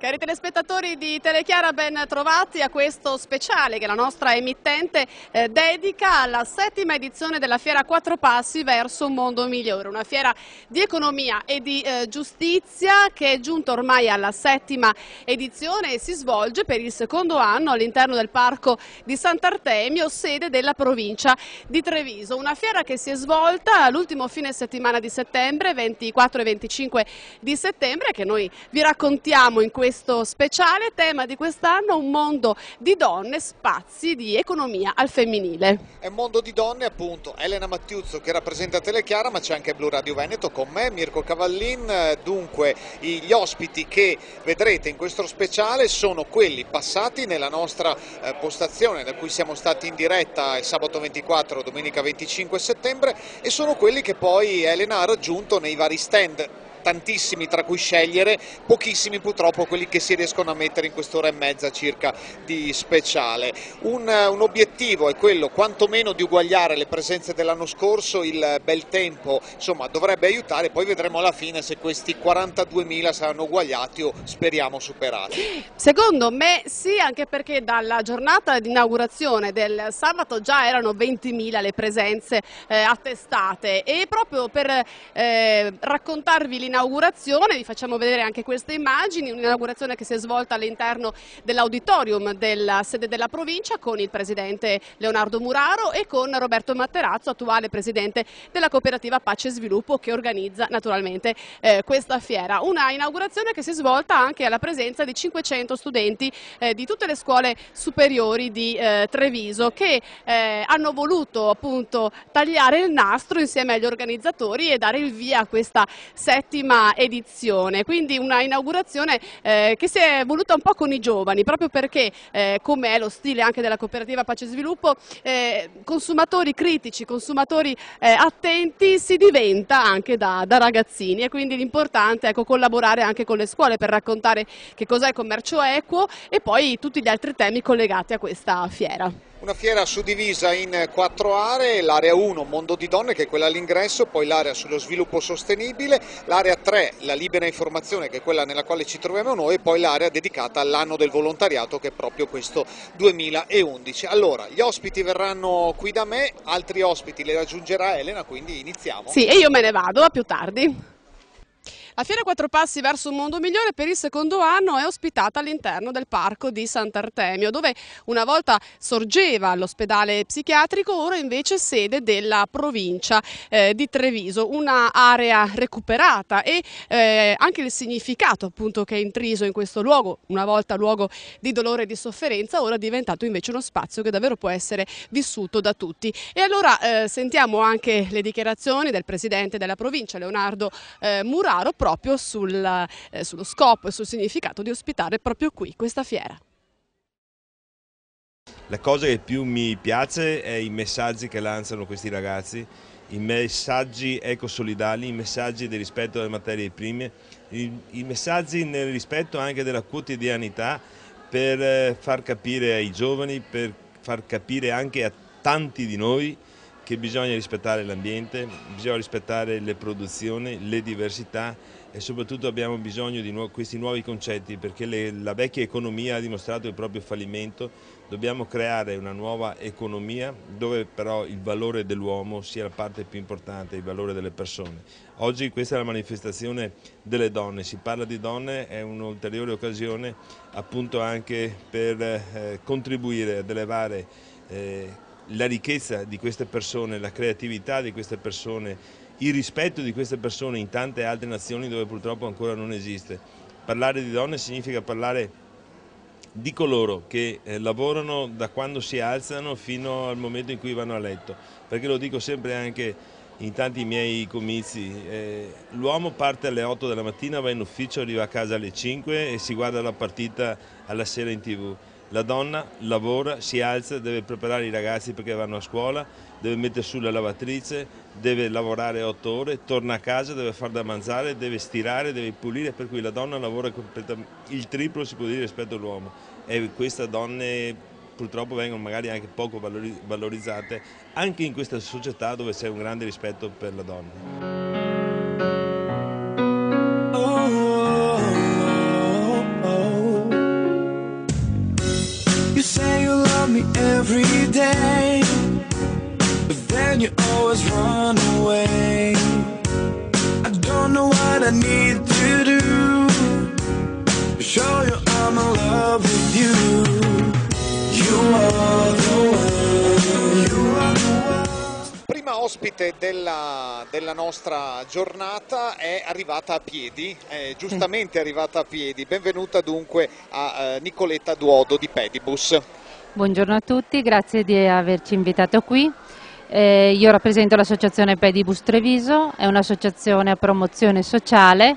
Cari telespettatori di Telechiara, ben trovati a questo speciale che la nostra emittente dedica alla 7ª edizione della Fiera Quattro Passi verso un mondo migliore, una fiera di economia e di giustizia che è giunta ormai alla 7ª edizione e si svolge per il secondo anno all'interno del Parco di Sant'Artemio, sede della provincia di Treviso. Una fiera che si è svolta l'ultimo fine settimana di settembre, 24 e 25 di settembre, che noi vi raccontiamo in questo speciale. Tema di quest'anno: un mondo di donne, spazi di economia al femminile. È un mondo di donne, appunto. Elena Mattiuzzo che rappresenta Telechiara, ma c'è anche Blu Radio Veneto con me, Mirko Cavallin. Dunque, gli ospiti che vedrete in questo speciale sono quelli passati nella nostra postazione da cui siamo stati in diretta il sabato 24, domenica 25 settembre, e sono quelli che poi Elena ha raggiunto nei vari stand. Tantissimi tra cui scegliere, pochissimi purtroppo quelli che si riescono a mettere in quest'ora e mezza circa di speciale. Un obiettivo è quello quantomeno di uguagliare le presenze dell'anno scorso. Il bel tempo insomma dovrebbe aiutare, poi vedremo alla fine se questi 42.000 saranno uguagliati o speriamo superati. Secondo me sì, anche perché dalla giornata di inaugurazione del sabato già erano 20.000 le presenze attestate, e proprio per raccontarvi l'inaugurazione vi facciamo vedere anche queste immagini. Un'inaugurazione che si è svolta all'interno dell'auditorium della sede della provincia con il presidente Leonardo Muraro e con Roberto Matterazzo, attuale presidente della cooperativa Pace e Sviluppo, che organizza naturalmente questa fiera. Una inaugurazione che si è svolta anche alla presenza di 500 studenti di tutte le scuole superiori di Treviso, che hanno voluto appunto tagliare il nastro insieme agli organizzatori e dare il via a questa 7ª edizione. Quindi una inaugurazione che si è voluta un po' con i giovani, proprio perché come è lo stile anche della cooperativa Pace e Sviluppo, consumatori critici, consumatori attenti si diventa anche da ragazzini, e quindi l'importante è collaborare anche con le scuole per raccontare che cos'è il commercio equo e poi tutti gli altri temi collegati a questa fiera. Una fiera suddivisa in 4 aree: l'area 1 mondo di donne, che è quella all'ingresso, poi l'area sullo sviluppo sostenibile, l'area 3 la libera informazione, che è quella nella quale ci troviamo noi, e poi l'area dedicata all'anno del volontariato, che è proprio questo 2011. Allora, gli ospiti verranno qui da me, altri ospiti li raggiungerà Elena, quindi iniziamo. Sì, e io me ne vado, a più tardi. La Fiera Quattro Passi verso un mondo migliore per il secondo anno è ospitata all'interno del Parco di Sant'Artemio, dove una volta sorgeva l'ospedale psichiatrico, ora invece sede della provincia di Treviso. Una area recuperata, e anche il significato appunto che è intriso in questo luogo, una volta luogo di dolore e di sofferenza, ora è diventato invece uno spazio che davvero può essere vissuto da tutti. E allora sentiamo anche le dichiarazioni del presidente della provincia, Leonardo Muraro, proprio sullo scopo e sul significato di ospitare proprio qui questa fiera. La cosa che più mi piace è i messaggi che lanciano questi ragazzi, i messaggi ecosolidali, i messaggi del rispetto delle materie prime, i messaggi nel rispetto anche della quotidianità, per far capire ai giovani, per far capire anche a tanti di noi che bisogna rispettare l'ambiente, bisogna rispettare le produzioni, le diversità, e soprattutto abbiamo bisogno di questi nuovi concetti, perché la vecchia economia ha dimostrato il proprio fallimento. Dobbiamo creare una nuova economia dove però il valore dell'uomo sia la parte più importante, il valore delle persone. Oggi questa è la manifestazione delle donne, si parla di donne, è un'ulteriore occasione appunto anche per contribuire ad elevare la ricchezza di queste persone, la creatività di queste persone, il rispetto di queste persone in tante altre nazioni dove purtroppo ancora non esiste. Parlare di donne significa parlare di coloro che lavorano da quando si alzano fino al momento in cui vanno a letto, perché lo dico sempre anche in tanti miei comizi, l'uomo parte alle 8 della mattina, va in ufficio, arriva a casa alle 5 e si guarda la partita alla sera in TV. La donna lavora, si alza, deve preparare i ragazzi perché vanno a scuola, deve mettere su la lavatrice, deve lavorare 8 ore, torna a casa, deve fare da mangiare, deve stirare, deve pulire, per cui la donna lavora il triplo, si può dire, rispetto all'uomo, e queste donne purtroppo vengono magari anche poco valorizzate anche in questa società dove c'è un grande rispetto per la donna. and you always run away. I don't know what I need to do to show you I'm in love with you. You are the one, you are the one. Prima ospite della nostra giornata è arrivata a piedi, giustamente è arrivata a piedi. Benvenuta dunque a Nicoletta Duodo di Pedibus. Buongiorno a tutti, grazie di averci invitato qui. Io rappresento l'associazione Pedibus Treviso, è un'associazione a promozione sociale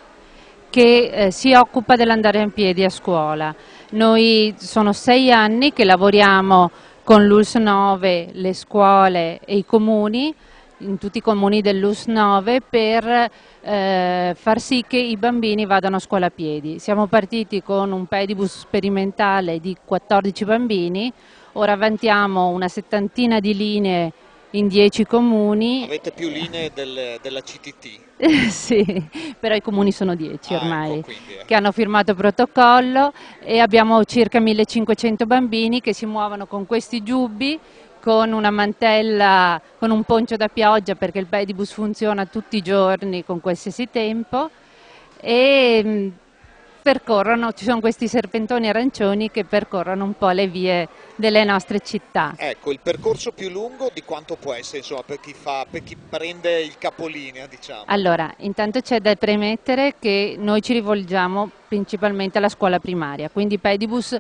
che si occupa dell'andare in piedi a scuola. Noi sono 6 anni che lavoriamo con l'ULSS 9, le scuole e i comuni, in tutti i comuni dell'ULSS 9, per far sì che i bambini vadano a scuola a piedi. Siamo partiti con un pedibus sperimentale di 14 bambini, ora vantiamo una 70ina di linee in 10 comuni. Avete più linee della CTT? Sì, però i comuni sono 10 ormai, ecco, quindi, che hanno firmato protocollo, e abbiamo circa 1500 bambini che si muovono con questi giubbi, con una mantella, con un poncio da pioggia, perché il pedibus funziona tutti i giorni con qualsiasi tempo, e percorrono, ci sono questi serpentoni arancioni che percorrono un po' le vie delle nostre città. Ecco, il percorso più lungo di quanto può essere, insomma, per chi prende il capolinea, diciamo? Allora, intanto c'è da premettere che noi ci rivolgiamo principalmente alla scuola primaria, quindi i pedibus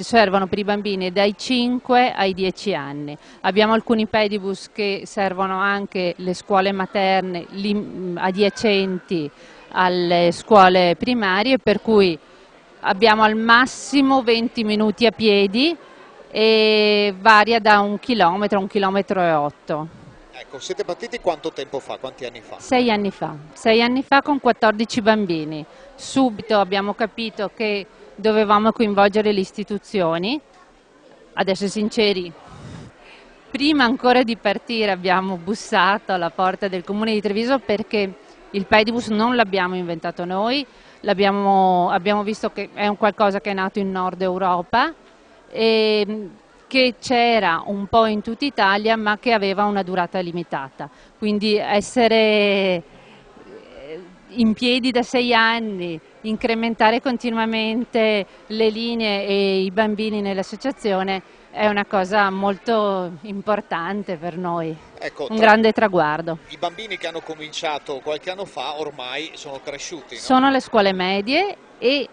servono per i bambini dai 5 ai 10 anni. Abbiamo alcuni pedibus che servono anche le scuole materne adiacenti alle scuole primarie, per cui abbiamo al massimo 20 minuti a piedi e varia da 1 chilometro a 1,8 chilometri. Ecco, siete partiti quanto tempo fa, quanti anni fa? 6 anni fa. 6 anni fa con 14 bambini. Subito abbiamo capito che dovevamo coinvolgere le istituzioni. Ad essere sinceri, prima ancora di partire abbiamo bussato alla porta del comune di Treviso, perché il pedibus non l'abbiamo inventato noi, abbiamo visto che è un qualcosa che è nato in Nord Europa e che c'era un po' in tutta Italia, ma che aveva una durata limitata. Quindi essere in piedi da 6 anni, incrementare continuamente le linee e i bambini nell'associazione è una cosa molto importante per noi, ecco, un grande traguardo. I bambini che hanno cominciato qualche anno fa ormai sono cresciuti, no? Sono alle scuole medie e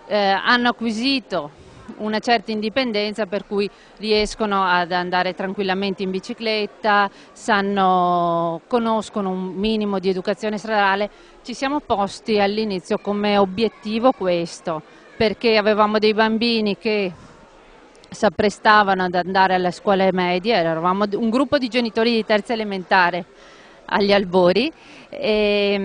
hanno acquisito una certa indipendenza, per cui riescono ad andare tranquillamente in bicicletta, conoscono un minimo di educazione stradale. Ci siamo posti all'inizio come obiettivo questo, perché avevamo dei bambini che si apprestavano ad andare alle scuole medie, eravamo un gruppo di genitori di terza elementare agli albori, che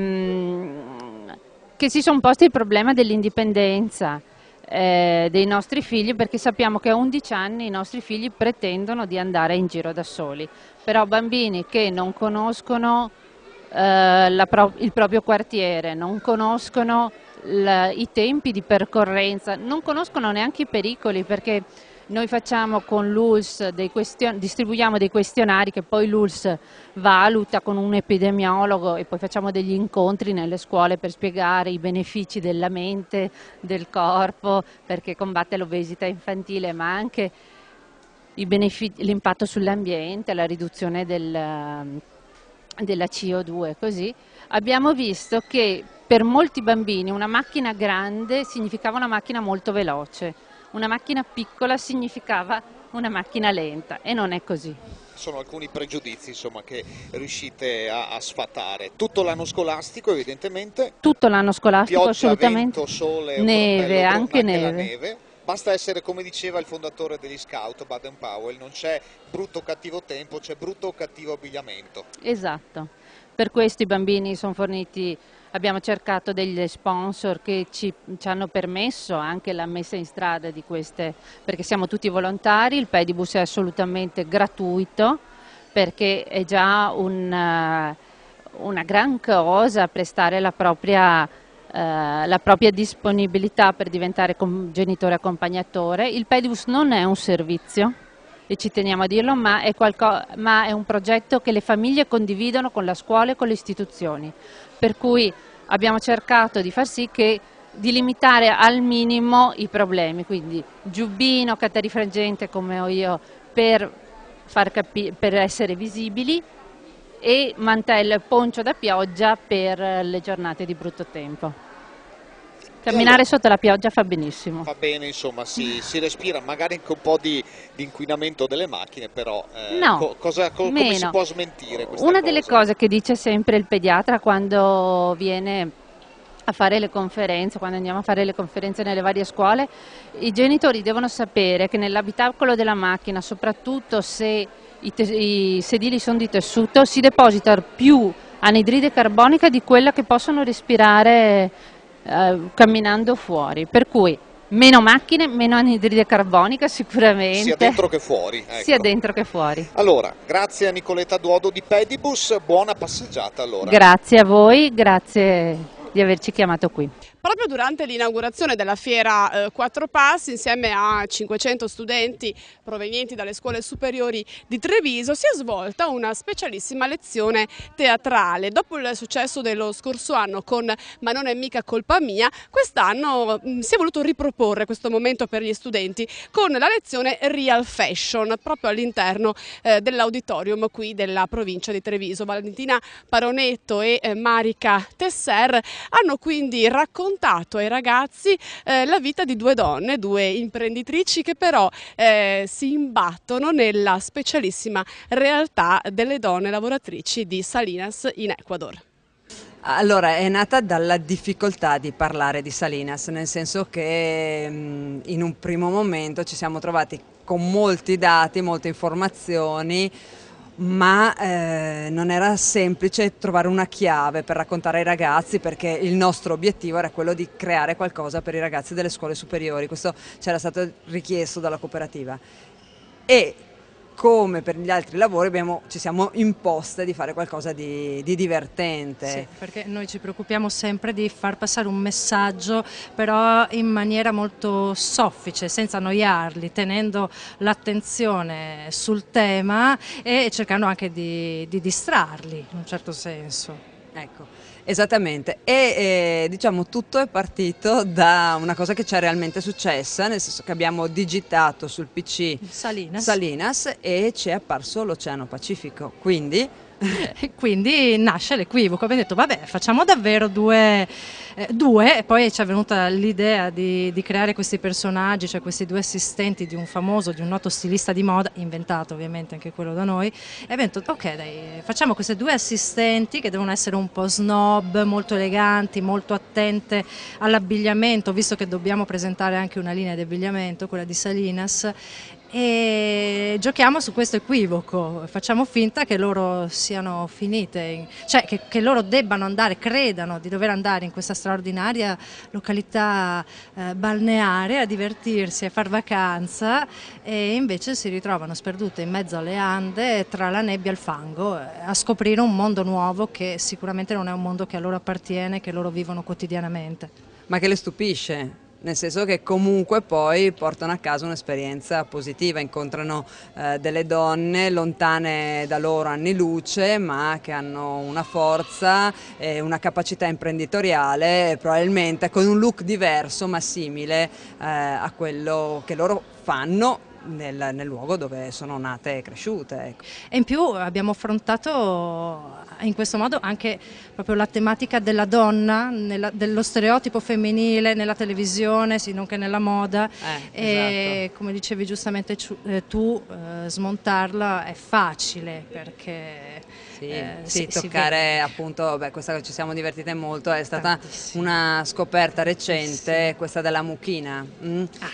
si sono posti il problema dell'indipendenza dei nostri figli, perché sappiamo che a 11 anni i nostri figli pretendono di andare in giro da soli, però bambini che non conoscono il proprio quartiere, non conoscono i tempi di percorrenza, non conoscono neanche i pericoli, perché noi facciamo con l'ULSS distribuiamo dei questionari che poi l'ULSS valuta con un epidemiologo, e poi facciamo degli incontri nelle scuole per spiegare i benefici della mente, del corpo, perché combatte l'obesità infantile, ma anche l'impatto sull'ambiente, la riduzione della CO2, così. Abbiamo visto che per molti bambini una macchina grande significava una macchina molto veloce, una macchina piccola significava una macchina lenta, e non è così. Sono alcuni pregiudizi, insomma, che riuscite a sfatare. Tutto l'anno scolastico, evidentemente? Tutto l'anno scolastico, pioggia, assolutamente. Vento, sole, neve, anche la neve. neve. Basta essere, come diceva il fondatore degli Scout, Baden Powell, non c'è brutto o cattivo tempo, c'è brutto o cattivo abbigliamento. Esatto, per questo i bambini sono forniti, abbiamo cercato degli sponsor che ci hanno permesso anche la messa in strada di queste, perché siamo tutti volontari, il pedibus è assolutamente gratuito, perché è già una gran cosa prestare la propria disponibilità per diventare genitore accompagnatore. Il pedibus non è un servizio, e ci teniamo a dirlo, ma è un progetto che le famiglie condividono con la scuola e con le istituzioni, per cui abbiamo cercato di far sì di limitare al minimo i problemi, quindi giubbino, catarifrangente come ho io per essere visibili, e mantello e poncio da pioggia per le giornate di brutto tempo. Camminare sotto la pioggia fa benissimo. Va bene, insomma, si respira magari anche un po' di inquinamento delle macchine, però no, come si può smentire questa Una cosa? delle cose che dice sempre il pediatra quando viene a fare le conferenze, quando andiamo a fare le conferenze nelle varie scuole, i genitori devono sapere che nell'abitacolo della macchina, soprattutto se i sedili sono di tessuto, si deposita più anidride carbonica di quella che possono respirare camminando fuori, per cui meno macchine, meno anidride carbonica sicuramente. Sia dentro che fuori. Ecco. Sia dentro che fuori. Allora, grazie a Nicoletta Duodo di Pedibus, buona passeggiata allora. Grazie a voi, grazie di averci chiamato qui. Proprio durante l'inaugurazione della fiera Quattro Passi, insieme a 500 studenti provenienti dalle scuole superiori di Treviso, si è svolta una specialissima lezione teatrale. Dopo il successo dello scorso anno con Ma non è mica colpa mia, quest'anno si è voluto riproporre questo momento per gli studenti con la lezione Real Fashion, proprio all'interno dell'auditorium qui della provincia di Treviso. Valentina Paronetto e Marica Tesser hanno quindi raccontato ai ragazzi la vita di due donne, due imprenditrici che però si imbattono nella specialissima realtà delle donne lavoratrici di Salinas in Ecuador. Allora, è nata dalla difficoltà di parlare di Salinas, nel senso che in un primo momento ci siamo trovati con molti dati, molte informazioni, ma non era semplice trovare una chiave per raccontare ai ragazzi, perché il nostro obiettivo era quello di creare qualcosa per i ragazzi delle scuole superiori. Questo c'era stato richiesto dalla cooperativa e, come per gli altri lavori, ci siamo imposte di fare qualcosa di divertente. Sì, perché noi ci preoccupiamo sempre di far passare un messaggio, però in maniera molto soffice, senza annoiarli, tenendo l'attenzione sul tema e cercando anche di distrarli in un certo senso. Ecco. Esattamente, e diciamo tutto è partito da una cosa che ci è realmente successa, nel senso che abbiamo digitato sul PC Salinas e ci è apparso l'Oceano Pacifico, quindi nasce l'equivoco, abbiamo detto vabbè, facciamo davvero due, e poi ci è venuta l'idea di creare questi personaggi, cioè questi due assistenti di un noto stilista di moda, inventato ovviamente anche quello da noi, e abbiamo detto ok dai, facciamo queste due assistenti che devono essere un po' snob, molto eleganti, molto attente all'abbigliamento, visto che dobbiamo presentare anche una linea di abbigliamento, quella di Salinas, e giochiamo su questo equivoco, facciamo finta che loro siano finite, cioè che loro debbano andare, credano di dover andare in questa straordinaria località balneare a divertirsi, a far vacanza, e invece si ritrovano sperdute in mezzo alle Ande, tra la nebbia e il fango, a scoprire un mondo nuovo che sicuramente non è un mondo che a loro appartiene, che loro vivono quotidianamente. Ma che le stupisce? Nel senso che comunque poi portano a casa un'esperienza positiva, incontrano delle donne lontane da loro anni luce, ma che hanno una forza e una capacità imprenditoriale, probabilmente con un look diverso ma simile a quello che loro fanno nel luogo dove sono nate e cresciute. Ecco. E in più abbiamo affrontato in questo modo anche proprio la tematica della donna, dello stereotipo femminile nella televisione, sì, nonché nella moda, e esatto. come dicevi giustamente tu, smontarla è facile perché sì, toccare appunto, beh, questa ci siamo divertite molto, è stata una scoperta recente, questa della mucchina.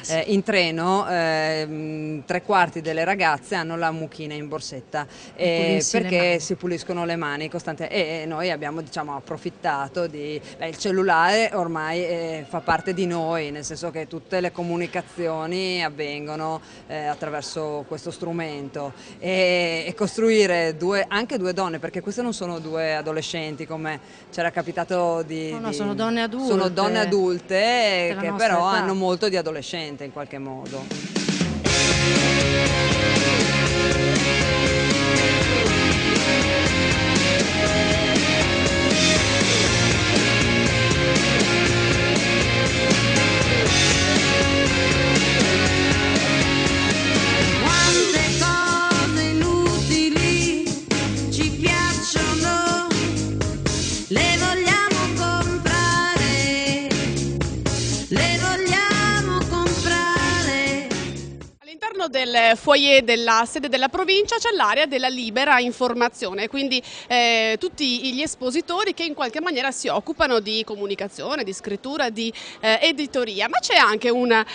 Sì. In treno 3/4 delle ragazze hanno la mucchina in borsetta perché si puliscono le mani costantemente, e noi abbiamo approfittato il cellulare ormai fa parte di noi, nel senso che tutte le comunicazioni avvengono attraverso questo strumento, e costruire anche due donne, perché queste non sono due adolescenti come c'era capitato no, sono donne adulte, che però hanno molto di adolescente in qualche modo. Del foyer della sede della provincia c'è l'area della libera informazione, quindi tutti gli espositori che in qualche maniera si occupano di comunicazione, di scrittura, di editoria, ma c'è anche una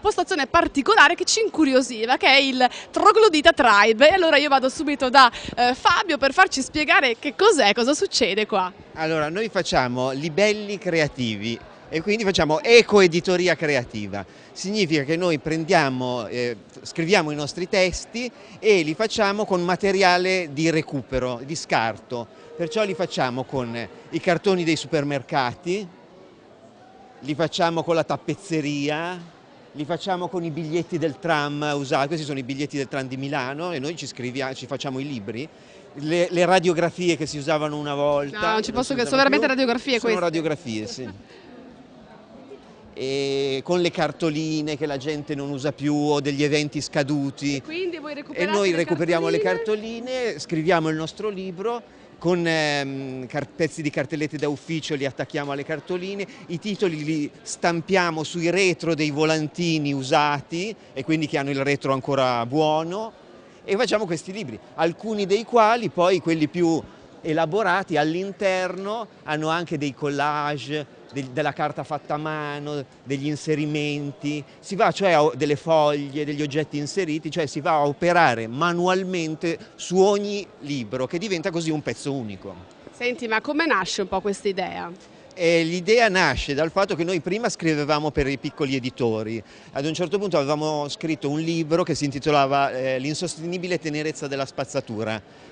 postazione particolare che ci incuriosiva, che è il Troglodita Tribe, e allora io vado subito da Fabio per farci spiegare che cos'è, cosa succede qua. Allora, noi facciamo libelli creativi e quindi facciamo ecoeditoria creativa. Significa che noi prendiamo, scriviamo i nostri testi e li facciamo con materiale di recupero, di scarto. Perciò li facciamo con i cartoni dei supermercati, li facciamo con la tappezzeria, li facciamo con i biglietti del tram usati. Questi sono i biglietti del tram di Milano e noi ci facciamo i libri. Le radiografie che si usavano una volta. No, non ci posso che sono veramente radiografie queste. Sono radiografie, sì. E con le cartoline che la gente non usa più o degli eventi scaduti. Quindi voi e noi recuperiamo le cartoline, scriviamo il nostro libro con pezzi di cartellette da ufficio, li attacchiamo alle cartoline, i titoli li stampiamo sui retro dei volantini usati e quindi che hanno il retro ancora buono, e facciamo questi libri, alcuni dei quali poi, quelli più elaborati, all'interno hanno anche dei collage, della carta fatta a mano, degli inserimenti, si va cioè a delle foglie, degli oggetti inseriti, cioè si va a operare manualmente su ogni libro, che diventa così un pezzo unico. Senti, ma come nasce un po' questa idea? L'idea nasce dal fatto che noi prima scrivevamo per i piccoli editori. Ad un certo punto avevamo scritto un libro che si intitolava L'insostenibile tenerezza della spazzatura,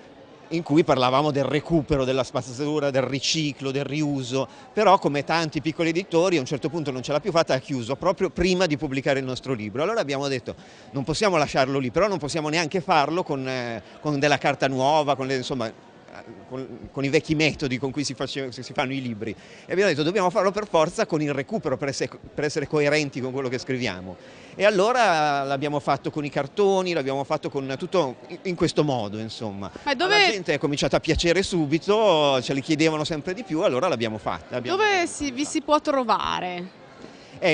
in cui parlavamo del recupero della spazzatura, del riciclo, del riuso, però come tanti piccoli editori a un certo punto non ce l'ha più fatta e ha chiuso proprio prima di pubblicare il nostro libro. Allora abbiamo detto non possiamo lasciarlo lì, però non possiamo neanche farlo con della carta nuova, con i vecchi metodi con cui si fanno i libri, e abbiamo detto dobbiamo farlo per forza con il recupero per essere coerenti con quello che scriviamo, e allora l'abbiamo fatto con i cartoni, l'abbiamo fatto con tutto in questo modo, insomma. Ma dove... La gente è cominciata a piacere subito, ce li chiedevano sempre di più, allora l'abbiamo fatta. Dove vi si può trovare?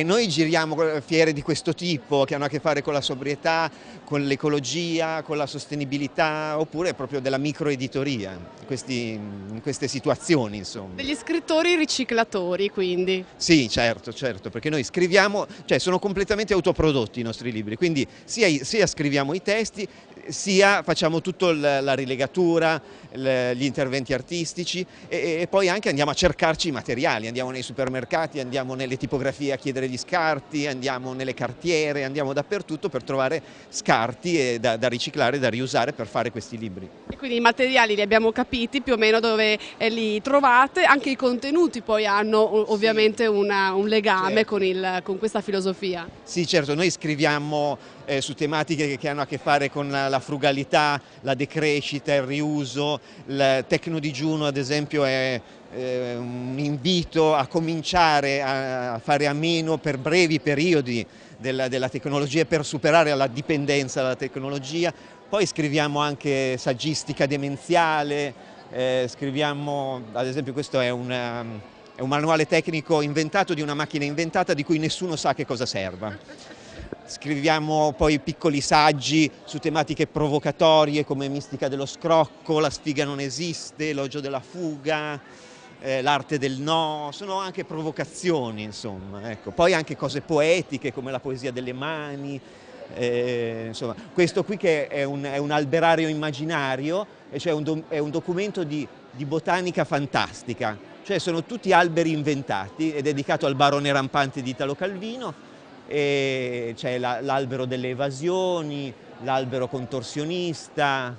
Noi giriamo fiere di questo tipo che hanno a che fare con la sobrietà, con l'ecologia, con la sostenibilità, oppure proprio della microeditoria, in queste situazioni, insomma. Degli scrittori riciclatori, quindi? Sì, certo, perché noi scriviamo, cioè sono completamente autoprodotti i nostri libri, quindi sia scriviamo i testi, sia facciamo tutta la rilegatura, gli interventi artistici e poi anche andiamo a cercarci i materiali, andiamo nei supermercati, andiamo nelle tipografie a chiedere gli scarti, andiamo nelle cartiere, andiamo dappertutto per trovare scarti da riciclare, da riusare per fare questi libri. E quindi i materiali li abbiamo capiti più o meno dove li trovate, anche i contenuti poi hanno ovviamente un legame, certo, con questa filosofia. Sì, certo, noi scriviamo su tematiche che hanno a che fare con la frugalità, la decrescita, il riuso. Il Tecnodigiuno ad esempio è un invito a cominciare a fare a meno per brevi periodi della tecnologia, per superare la dipendenza dalla tecnologia. Poi scriviamo anche saggistica demenziale, scriviamo, ad esempio questo è un manuale tecnico inventato di una macchina inventata di cui nessuno sa che cosa serva. Scriviamo poi piccoli saggi su tematiche provocatorie come Mistica dello scrocco, La sfiga non esiste, Elogio della fuga, L'arte del no, sono anche provocazioni, insomma. Ecco. Poi anche cose poetiche come La poesia delle mani, insomma. Questo qui che è un alberario immaginario, cioè è un documento di botanica fantastica, cioè sono tutti alberi inventati, è dedicato al barone rampante di Italo Calvino. E c'è l'albero delle evasioni, l'albero contorsionista,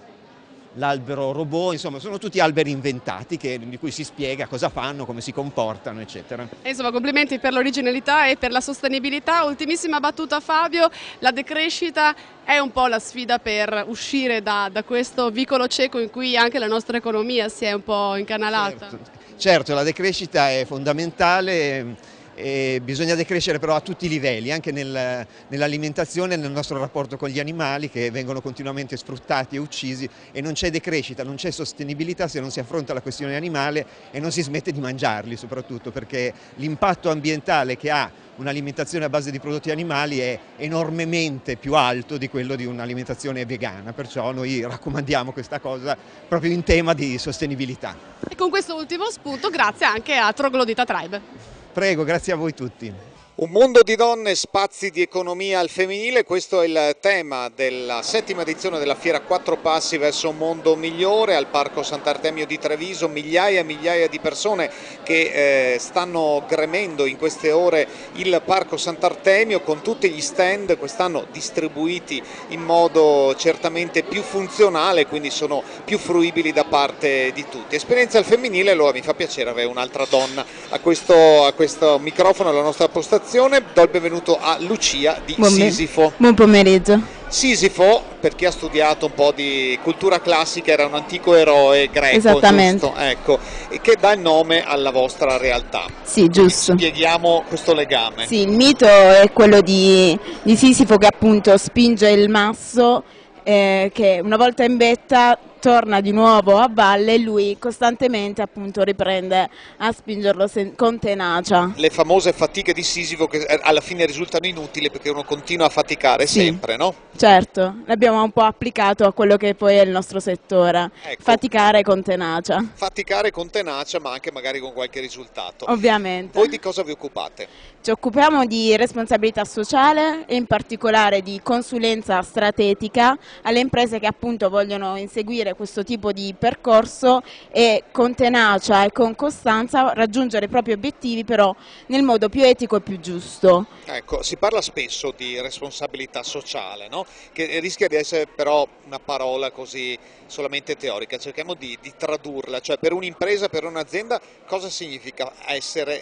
l'albero robot, insomma sono tutti alberi inventati di cui si spiega cosa fanno, come si comportano, eccetera. E insomma, complimenti per l'originalità e per la sostenibilità. Ultimissima battuta, Fabio, la decrescita è un po' la sfida per uscire da questo vicolo cieco in cui anche la nostra economia si è un po' incanalata. Certo, la decrescita è fondamentale. E bisogna decrescere però a tutti i livelli, anche nell'alimentazione, nel nostro rapporto con gli animali che vengono continuamente sfruttati e uccisi, e non c'è decrescita, non c'è sostenibilità se non si affronta la questione animale e non si smette di mangiarli, soprattutto perché l'impatto ambientale che ha un'alimentazione a base di prodotti animali è enormemente più alto di quello di un'alimentazione vegana, perciò noi raccomandiamo questa cosa proprio in tema di sostenibilità. E con questo ultimo spunto grazie anche a Troglodita Tribe. Prego, grazie a voi tutti. Un mondo di donne, spazi di economia al femminile, questo è il tema della 7ª edizione della Fiera Quattro Passi verso un mondo migliore al Parco Sant'Artemio di Treviso. Migliaia e migliaia di persone che stanno gremendo in queste ore il Parco Sant'Artemio con tutti gli stand, quest'anno distribuiti in modo certamente più funzionale, quindi sono più fruibili da parte di tutti. Esperienza al femminile, allora mi fa piacere avere un'altra donna a questo microfono, alla nostra postazione. Do il benvenuto a Lucia di Sisifo. Buon pomeriggio. Sisifo, per chi ha studiato un po' di cultura classica, era un antico eroe greco, esattamente, giusto? Ecco, e che dà il nome alla vostra realtà. Sì, giusto. Spieghiamo questo legame. Sì, il mito è quello di Sisifo che appunto spinge il masso che una volta in vetta torna di nuovo a valle e lui costantemente appunto riprende a spingerlo con tenacia. Le famose fatiche di Sisifo che alla fine risultano inutili perché uno continua a faticare sempre, no? Certo, l'abbiamo un po' applicato a quello che poi è il nostro settore, ecco. Faticare con tenacia. Faticare con tenacia, ma anche magari con qualche risultato. Ovviamente. Voi di cosa vi occupate? Ci occupiamo di responsabilità sociale e in particolare di consulenza strategica alle imprese che appunto vogliono inseguire questo tipo di percorso e con tenacia e con costanza raggiungere i propri obiettivi, però nel modo più etico e più giusto. Ecco, si parla spesso di responsabilità sociale, no? Che rischia di essere però una parola così solamente teorica. Cerchiamo di tradurla, cioè per un'impresa, per un'azienda, cosa significa essere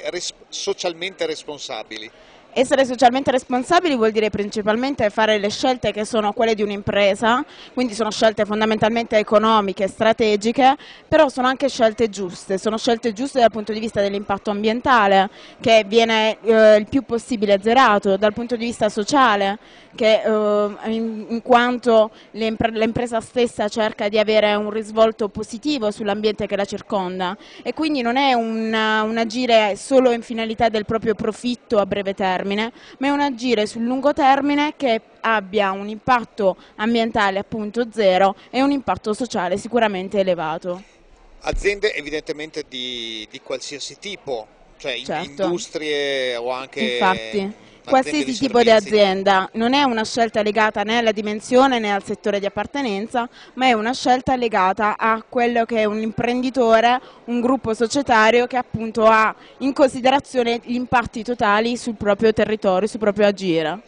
socialmente responsabili? Essere socialmente responsabili vuol dire principalmente fare le scelte che sono quelle di un'impresa, quindi sono scelte fondamentalmente economiche, strategiche, però sono anche scelte giuste, sono scelte giuste dal punto di vista dell'impatto ambientale, che viene il più possibile azzerato, dal punto di vista sociale, che in quanto l'impresa stessa cerca di avere un risvolto positivo sull'ambiente che la circonda, e quindi non è un agire solo in finalità del proprio profitto a breve termine, ma è un agire sul lungo termine che abbia un impatto ambientale appunto zero e un impatto sociale sicuramente elevato. Aziende evidentemente di qualsiasi tipo, cioè certo. Industrie o anche... Infatti. Qualsiasi tipo di azienda, non è una scelta legata né alla dimensione né al settore di appartenenza, ma è una scelta legata a quello che è un imprenditore, un gruppo societario che appunto ha in considerazione gli impatti totali sul proprio territorio, sul proprio agire.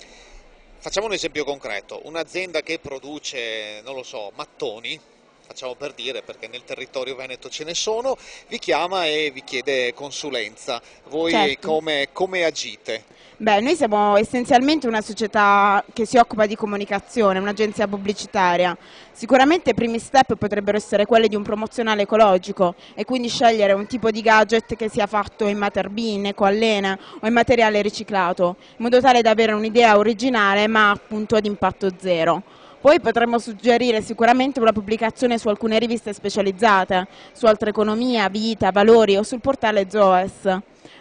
Facciamo un esempio concreto, un'azienda che produce, non lo so, mattoni, facciamo per dire perché nel territorio veneto ce ne sono, vi chiama e vi chiede consulenza. Voi certo. come agite? Beh, noi siamo essenzialmente una società che si occupa di comunicazione, un'agenzia pubblicitaria. Sicuramente i primi step potrebbero essere quelli di un promozionale ecologico e quindi scegliere un tipo di gadget che sia fatto in mater B, in ecoallena o in materiale riciclato, in modo tale da avere un'idea originale ma appunto ad impatto zero. Poi potremmo suggerire sicuramente una pubblicazione su alcune riviste specializzate, su altra economia, vita, valori o sul portale Zoes.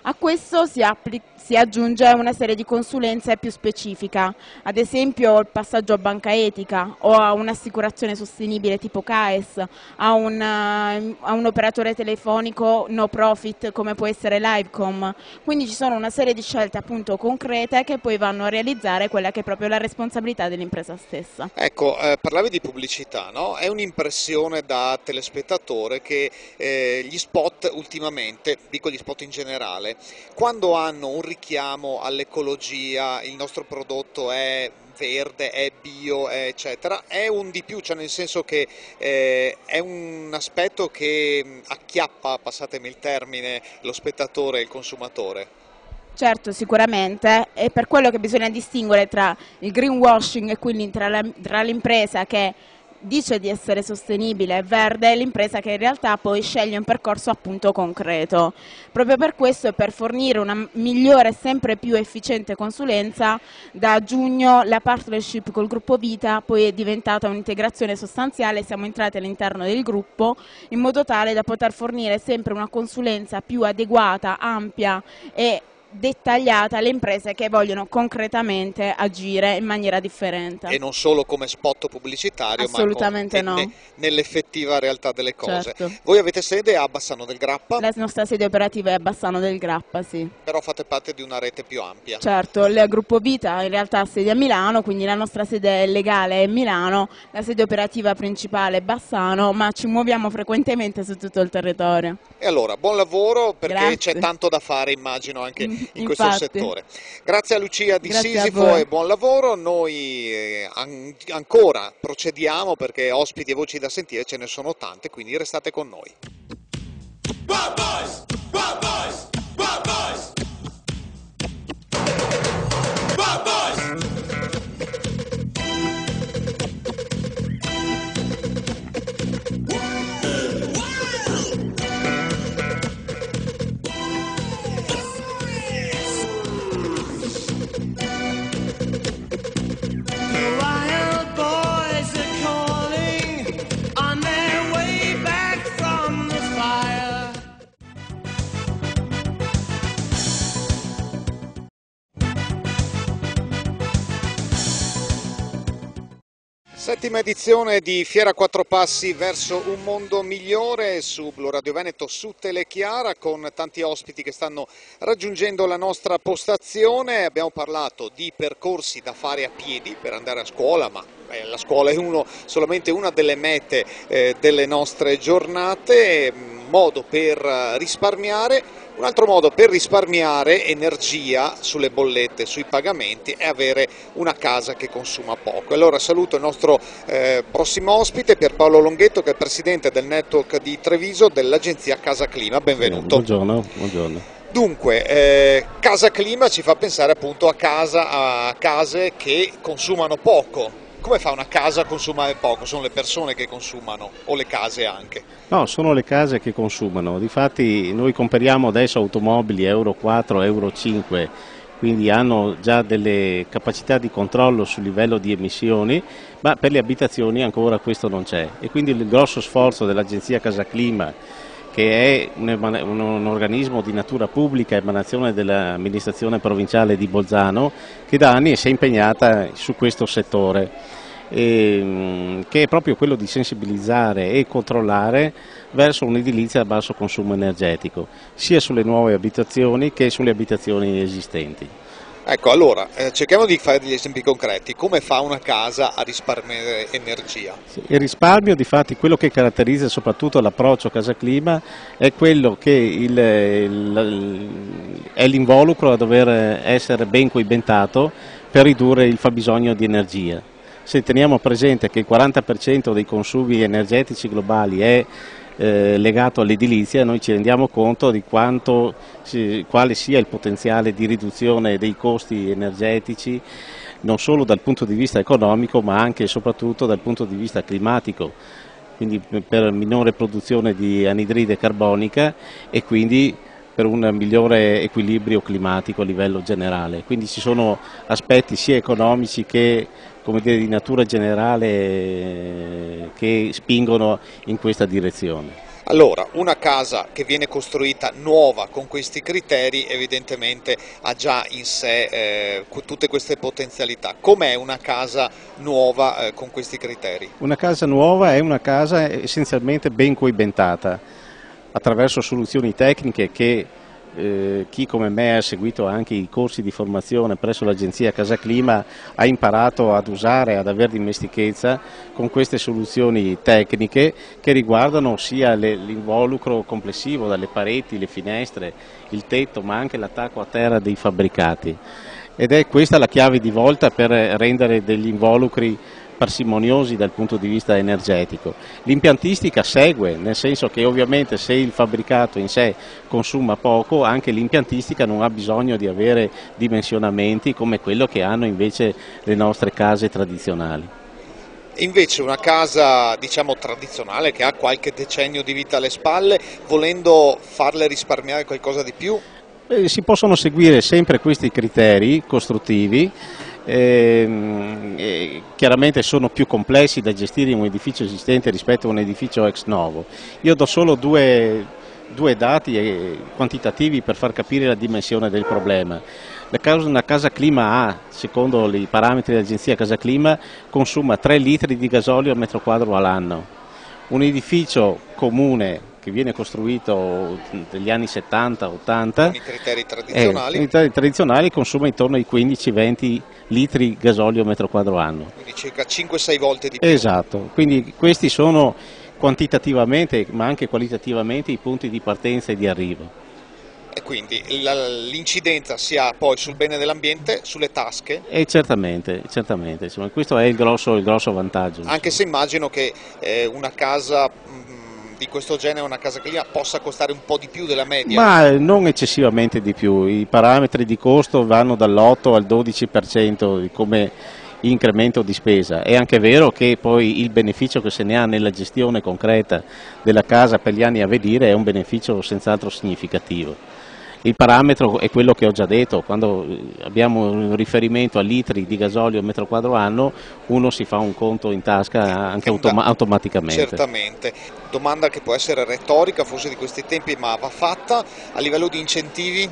A questo si aggiunge una serie di consulenze più specifica, ad esempio il passaggio a banca etica o a un'assicurazione sostenibile tipo CAES, a un operatore telefonico no profit come può essere Livecom. Quindi ci sono una serie di scelte appunto concrete che poi vanno a realizzare quella che è proprio la responsabilità dell'impresa stessa. Ecco, parlavi di pubblicità, no? È un'impressione da telespettatore che gli spot ultimamente, dico gli spot in generale, quando hanno un richiamo all'ecologia, il nostro prodotto è verde, è bio, eccetera, è un di più, cioè nel senso che è un aspetto che acchiappa, passatemi il termine, lo spettatore e il consumatore. Certo, sicuramente, è per quello che bisogna distinguere tra il greenwashing e quindi tra l'impresa che dice di essere sostenibile e verde e l'impresa che in realtà poi sceglie un percorso appunto concreto. Proprio per questo e per fornire una migliore e sempre più efficiente consulenza, da giugno la partnership col gruppo Vita poi è diventata un'integrazione sostanziale, siamo entrati all'interno del gruppo in modo tale da poter fornire sempre una consulenza più adeguata, ampia e dettagliata alle imprese che vogliono concretamente agire in maniera differente. E non solo come spot pubblicitario, assolutamente ma no. Nell'effettiva realtà delle cose. Certo. Voi avete sede a Bassano del Grappa? La nostra sede operativa è a Bassano del Grappa, sì. Però fate parte di una rete più ampia. Certo, il gruppo Vita in realtà ha sede a Milano, quindi la nostra sede legale è Milano, la sede operativa principale è Bassano, ma ci muoviamo frequentemente su tutto il territorio. E allora, buon lavoro, perché Grazie. c'è tanto da fare, immagino, anche in questo Infatti. settore. Grazie a Lucia di Grazie a Sisifo voi. e buon lavoro. Noi ancora procediamo perché ospiti e voci da sentire ce ne sono tante, quindi restate con noi. Bad boys! Bad boys! Bad boys! Bad boys! The wild boys are calling on their way back from the fire. Settima edizione di Fiera Quattro Passi verso un mondo migliore su Blu Radio Veneto, su Telechiara, con tanti ospiti che stanno raggiungendo la nostra postazione. Abbiamo parlato di percorsi da fare a piedi per andare a scuola, ma la scuola è solamente una delle mete delle nostre giornate, modo per risparmiare. Un altro modo per risparmiare energia sulle bollette, sui pagamenti, è avere una casa che consuma poco. Allora saluto il nostro prossimo ospite, Pierpaolo Longhetto, che è presidente del network di Treviso dell'agenzia Casa Clima. Benvenuto. Buongiorno, buongiorno. Dunque, Casa Clima ci fa pensare appunto a case che consumano poco. Come fa una casa a consumare poco? Sono le persone che consumano o le case anche? No, sono le case che consumano. Difatti noi compariamo adesso automobili Euro 4, Euro 5, quindi hanno già delle capacità di controllo sul livello di emissioni, ma per le abitazioni ancora questo non c'è. E quindi il grosso sforzo dell'agenzia Casa Clima, che è un organismo di natura pubblica, emanazione dell'amministrazione provinciale di Bolzano, che da anni si è impegnata su questo settore, che è proprio quello di sensibilizzare e controllare verso un'edilizia a basso consumo energetico, sia sulle nuove abitazioni che sulle abitazioni esistenti. Ecco, allora, cerchiamo di fare degli esempi concreti. Come fa una casa a risparmiare energia? Il risparmio, difatti, quello che caratterizza soprattutto l'approccio Casa Clima è quello che è l'involucro a dover essere ben coibentato per ridurre il fabbisogno di energia. Se teniamo presente che il 40% dei consumi energetici globali è legato all'edilizia, noi ci rendiamo conto di quale sia il potenziale di riduzione dei costi energetici, non solo dal punto di vista economico ma anche e soprattutto dal punto di vista climatico, quindi per minore produzione di anidride carbonica e quindi per un migliore equilibrio climatico a livello generale. Quindi ci sono aspetti sia economici che di natura generale che spingono in questa direzione. Allora, una casa che viene costruita nuova con questi criteri evidentemente ha già in sé tutte queste potenzialità. Com'è una casa nuova con questi criteri? Una casa nuova è una casa essenzialmente ben coibentata attraverso soluzioni tecniche che chi come me ha seguito anche i corsi di formazione presso l'agenzia Casa Clima ha imparato ad usare, ad avere dimestichezza con queste soluzioni tecniche che riguardano sia l'involucro complessivo, dalle pareti, le finestre, il tetto, ma anche l'attacco a terra dei fabbricati. ed è questa la chiave di volta per rendere degli involucri parsimoniosi dal punto di vista energetico. L'impiantistica segue, nel senso che ovviamente se il fabbricato in sé consuma poco, anche l'impiantistica non ha bisogno di avere dimensionamenti come quello che hanno invece le nostre case tradizionali. Invece una casa, diciamo, tradizionale che ha qualche decennio di vita alle spalle, volendo farle risparmiare qualcosa di più? Si possono seguire sempre questi criteri costruttivi. Chiaramente sono più complessi da gestire in un edificio esistente rispetto a un edificio ex novo. Io do solo due dati quantitativi per far capire la dimensione del problema. Una casa clima A, secondo i parametri dell'agenzia Casa Clima, consuma 3 litri di gasolio al metro quadro all'anno. Un edificio comune che viene costruito negli anni 70-80 con i criteri tradizionali consuma intorno ai 15-20 litri gasolio metro quadro anno. Quindi circa 5-6 volte di più. Esatto, quindi questi sono quantitativamente ma anche qualitativamente i punti di partenza e di arrivo. E quindi l'incidenza sia poi sul bene dell'ambiente, sulle tasche? E certamente, insomma, questo è il grosso vantaggio. Anche se immagino che una casa di questo genere, una casa clima, possa costare un po' di più della media. Ma non eccessivamente di più, i parametri di costo vanno dall'8 al 12% come incremento di spesa. È anche vero che poi il beneficio che se ne ha nella gestione concreta della casa per gli anni a venire è un beneficio senz'altro significativo. Il parametro è quello che ho già detto, quando abbiamo un riferimento a litri di gasolio al metro quadro anno, uno si fa un conto in tasca anche automaticamente. Certamente. Domanda che può essere retorica forse di questi tempi, ma va fatta: a livello di incentivi?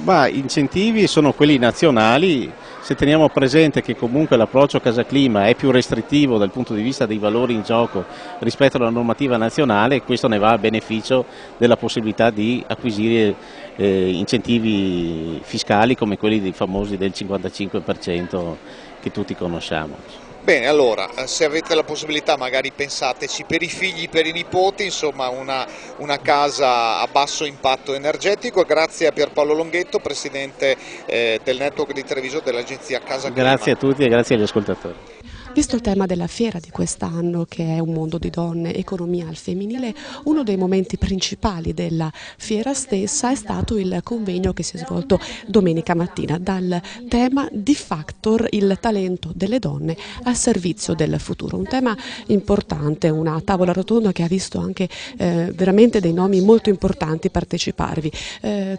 Ma incentivi sono quelli nazionali, se teniamo presente che comunque l'approccio Casa Clima è più restrittivo dal punto di vista dei valori in gioco rispetto alla normativa nazionale, questo ne va a beneficio della possibilità di acquisire incentivi fiscali come quelli famosi del 55% che tutti conosciamo. Bene, allora, se avete la possibilità magari pensateci per i figli, per i nipoti, insomma una casa a basso impatto energetico. Grazie a Pierpaolo Longhetto, Presidente del network di televisore dell'agenzia Casa Clima. Grazie a tutti e grazie agli ascoltatori. Visto il tema della fiera di quest'anno, che è un mondo di donne, economia al femminile, uno dei momenti principali della fiera stessa è stato il convegno che si è svolto domenica mattina dal tema D-Factor, il talento delle donne al servizio del futuro. Un tema importante, una tavola rotonda che ha visto anche veramente dei nomi molto importanti parteciparvi.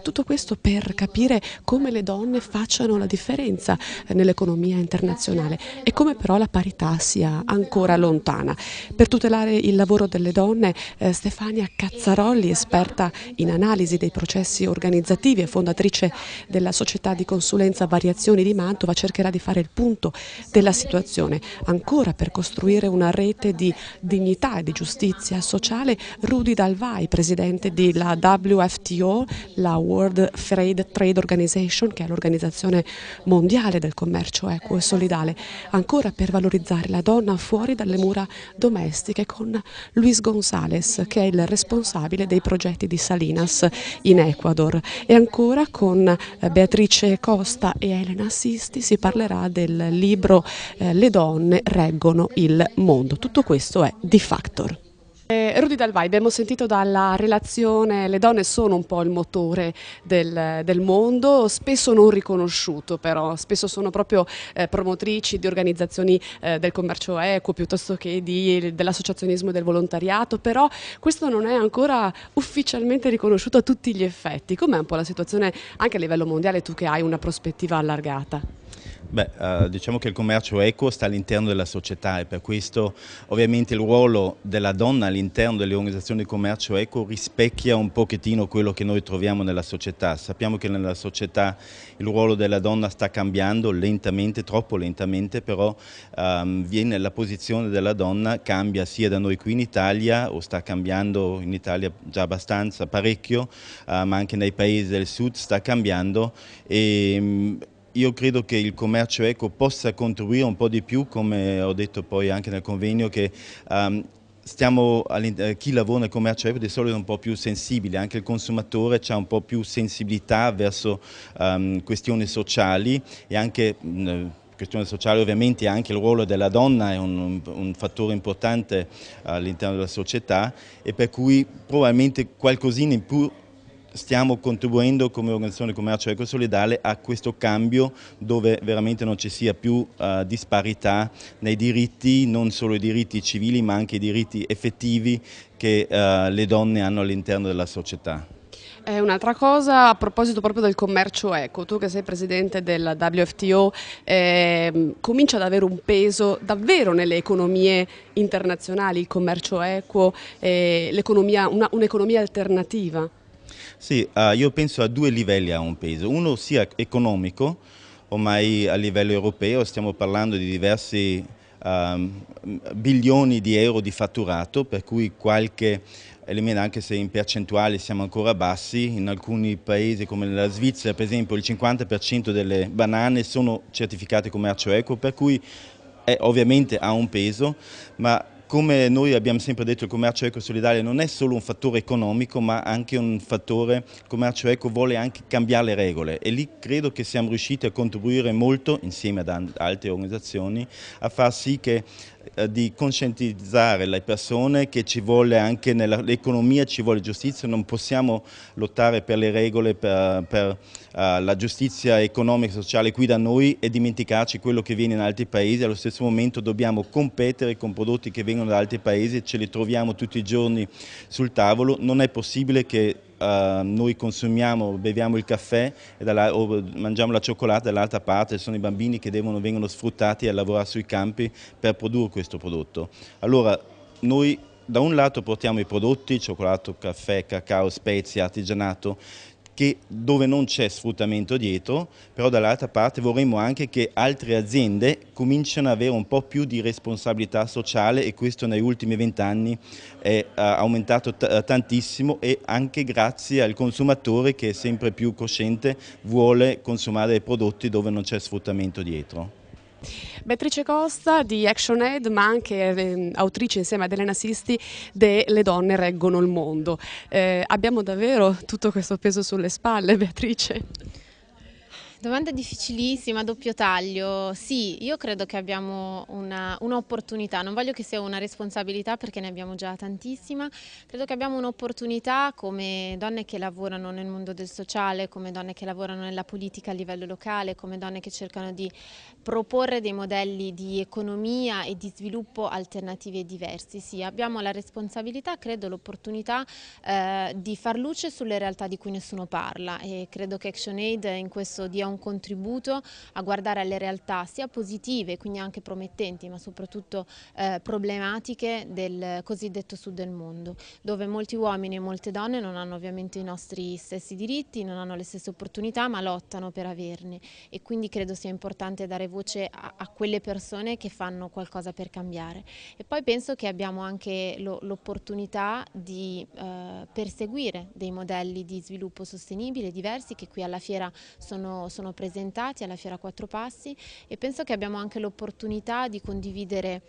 Tutto questo per capire come le donne facciano la differenza nell'economia internazionale e come però la parità sia ancora lontana. Per tutelare il lavoro delle donne, Stefania Cazzarolli, esperta in analisi dei processi organizzativi e fondatrice della società di consulenza Variazioni di Mantova, cercherà di fare il punto della situazione. Ancora per costruire una rete di dignità e di giustizia sociale, Rudy Dalvai, presidente della WFTO, la World Trade Organization, che è l'organizzazione mondiale del commercio equo e solidale. Ancora per valorizzare la donna fuori dalle mura domestiche, con Luis González, che è il responsabile dei progetti di Salinas in Ecuador, e ancora con Beatrice Costa e Elena Sisti si parlerà del libro Le donne reggono il mondo. Tutto questo è D-Factor. Rudy Dalvai, abbiamo sentito dalla relazione, le donne sono un po' il motore del mondo, spesso non riconosciuto però, spesso sono proprio promotrici di organizzazioni del commercio equo piuttosto che dell'associazionismo e del volontariato, però questo non è ancora ufficialmente riconosciuto a tutti gli effetti. Com'è un po' la situazione anche a livello mondiale, tu che hai una prospettiva allargata? Beh, diciamo che il commercio equo sta all'interno della società e per questo ovviamente il ruolo della donna all'interno delle organizzazioni di commercio equo rispecchia un pochettino quello che noi troviamo nella società. Sappiamo che nella società il ruolo della donna sta cambiando lentamente, troppo lentamente, però la posizione della donna cambia sia da noi qui in Italia, o sta cambiando in Italia già abbastanza, parecchio, ma anche nei paesi del sud sta cambiando. Io credo che il commercio equo possa contribuire un po' di più, come ho detto poi anche nel convegno, che chi lavora nel commercio equo di solito è un po' più sensibile, anche il consumatore ha un po' più sensibilità verso questioni sociali e anche questione sociale, ovviamente anche il ruolo della donna è un fattore importante all'interno della società, e per cui probabilmente qualcosina in più stiamo contribuendo come organizzazione di commercio equo e solidale a questo cambio, dove veramente non ci sia più disparità nei diritti, non solo i diritti civili ma anche i diritti effettivi che le donne hanno all'interno della società. Un'altra cosa a proposito proprio del commercio equo, tu che sei presidente del WTO, comincia ad avere un peso davvero nelle economie internazionali, il commercio equo, un'economia alternativa? Sì, io penso a due livelli ha un peso, uno sia economico, ormai a livello europeo stiamo parlando di diversi bilioni di euro di fatturato, per cui qualche elemento, anche se in percentuali siamo ancora bassi, in alcuni paesi come nella Svizzera per esempio il 50% delle banane sono certificate commercio equo, per cui ovviamente ha un peso, ma come noi abbiamo sempre detto, il commercio equo e solidale non è solo un fattore economico ma anche un fattore, il commercio equo vuole anche cambiare le regole, e lì credo che siamo riusciti a contribuire molto insieme ad altre organizzazioni a far sì che di conscientizzare le persone che ci vuole anche nell'economia, ci vuole giustizia, non possiamo lottare per le regole, per la giustizia economica e sociale qui da noi e dimenticarci quello che viene in altri paesi. Allo stesso momento dobbiamo competere con prodotti che vengono da altri paesi, ce li troviamo tutti i giorni sul tavolo. Non è possibile che noi consumiamo, beviamo il caffè o mangiamo la cioccolata, dall'altra parte sono i bambini che vengono sfruttati a lavorare sui campi per produrre questo prodotto. Allora noi da un lato portiamo i prodotti, cioccolato, caffè, cacao, spezie, artigianato, dove non c'è sfruttamento dietro, però dall'altra parte vorremmo anche che altre aziende cominciano ad avere un po' più di responsabilità sociale, e questo negli ultimi 20 anni è aumentato tantissimo, e anche grazie al consumatore che è sempre più cosciente, vuole consumare dei prodotti dove non c'è sfruttamento dietro. Beatrice Costa di ActionAid, ma anche autrice insieme ad Elena Sisti de Le donne reggono il mondo. Abbiamo davvero tutto questo peso sulle spalle, Beatrice? Domanda difficilissima, a doppio taglio. Sì, io credo che abbiamo un'opportunità, non voglio che sia una responsabilità perché ne abbiamo già tantissima, credo che abbiamo un'opportunità come donne che lavorano nel mondo del sociale, come donne che lavorano nella politica a livello locale, come donne che cercano di proporre dei modelli di economia e di sviluppo alternativi e diversi. Sì, abbiamo la responsabilità, credo l'opportunità di far luce sulle realtà di cui nessuno parla, e credo che ActionAid in questo dia un contributo a guardare alle realtà sia positive, quindi anche promettenti, ma soprattutto problematiche del cosiddetto sud del mondo, dove molti uomini e molte donne non hanno ovviamente i nostri stessi diritti, non hanno le stesse opportunità, ma lottano per averne, e quindi credo sia importante dare voce a quelle persone che fanno qualcosa per cambiare. E poi penso che abbiamo anche l'opportunità di perseguire dei modelli di sviluppo sostenibile diversi che qui alla fiera sono presentati, alla Fiera Quattro Passi, e penso che abbiamo anche l'opportunità di condividere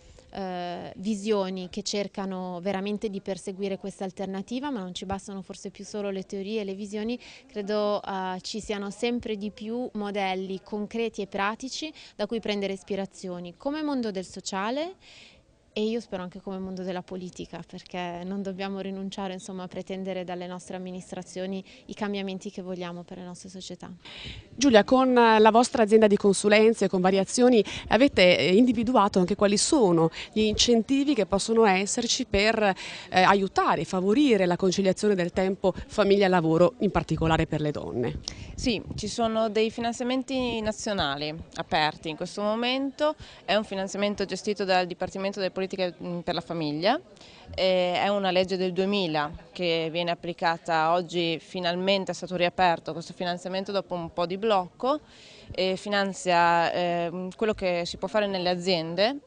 visioni che cercano veramente di perseguire questa alternativa, ma non ci bastano forse più solo le teorie e le visioni, credo ci siano sempre di più modelli concreti e pratici da cui prendere ispirazioni come mondo del sociale, e io spero anche come mondo della politica, perché non dobbiamo rinunciare, insomma, a pretendere dalle nostre amministrazioni i cambiamenti che vogliamo per le nostre società. Giulia, con la vostra azienda di consulenze, con variazioni, avete individuato anche quali sono gli incentivi che possono esserci per aiutare, favorire la conciliazione del tempo famiglia-lavoro, in particolare per le donne? Sì, ci sono dei finanziamenti nazionali aperti in questo momento, è un finanziamento gestito dal Dipartimento delle Politiche per la Famiglia, è una legge del 2000 che viene applicata oggi, finalmente è stato riaperto questo finanziamento dopo un po' di blocco, e finanzia quello che si può fare nelle aziende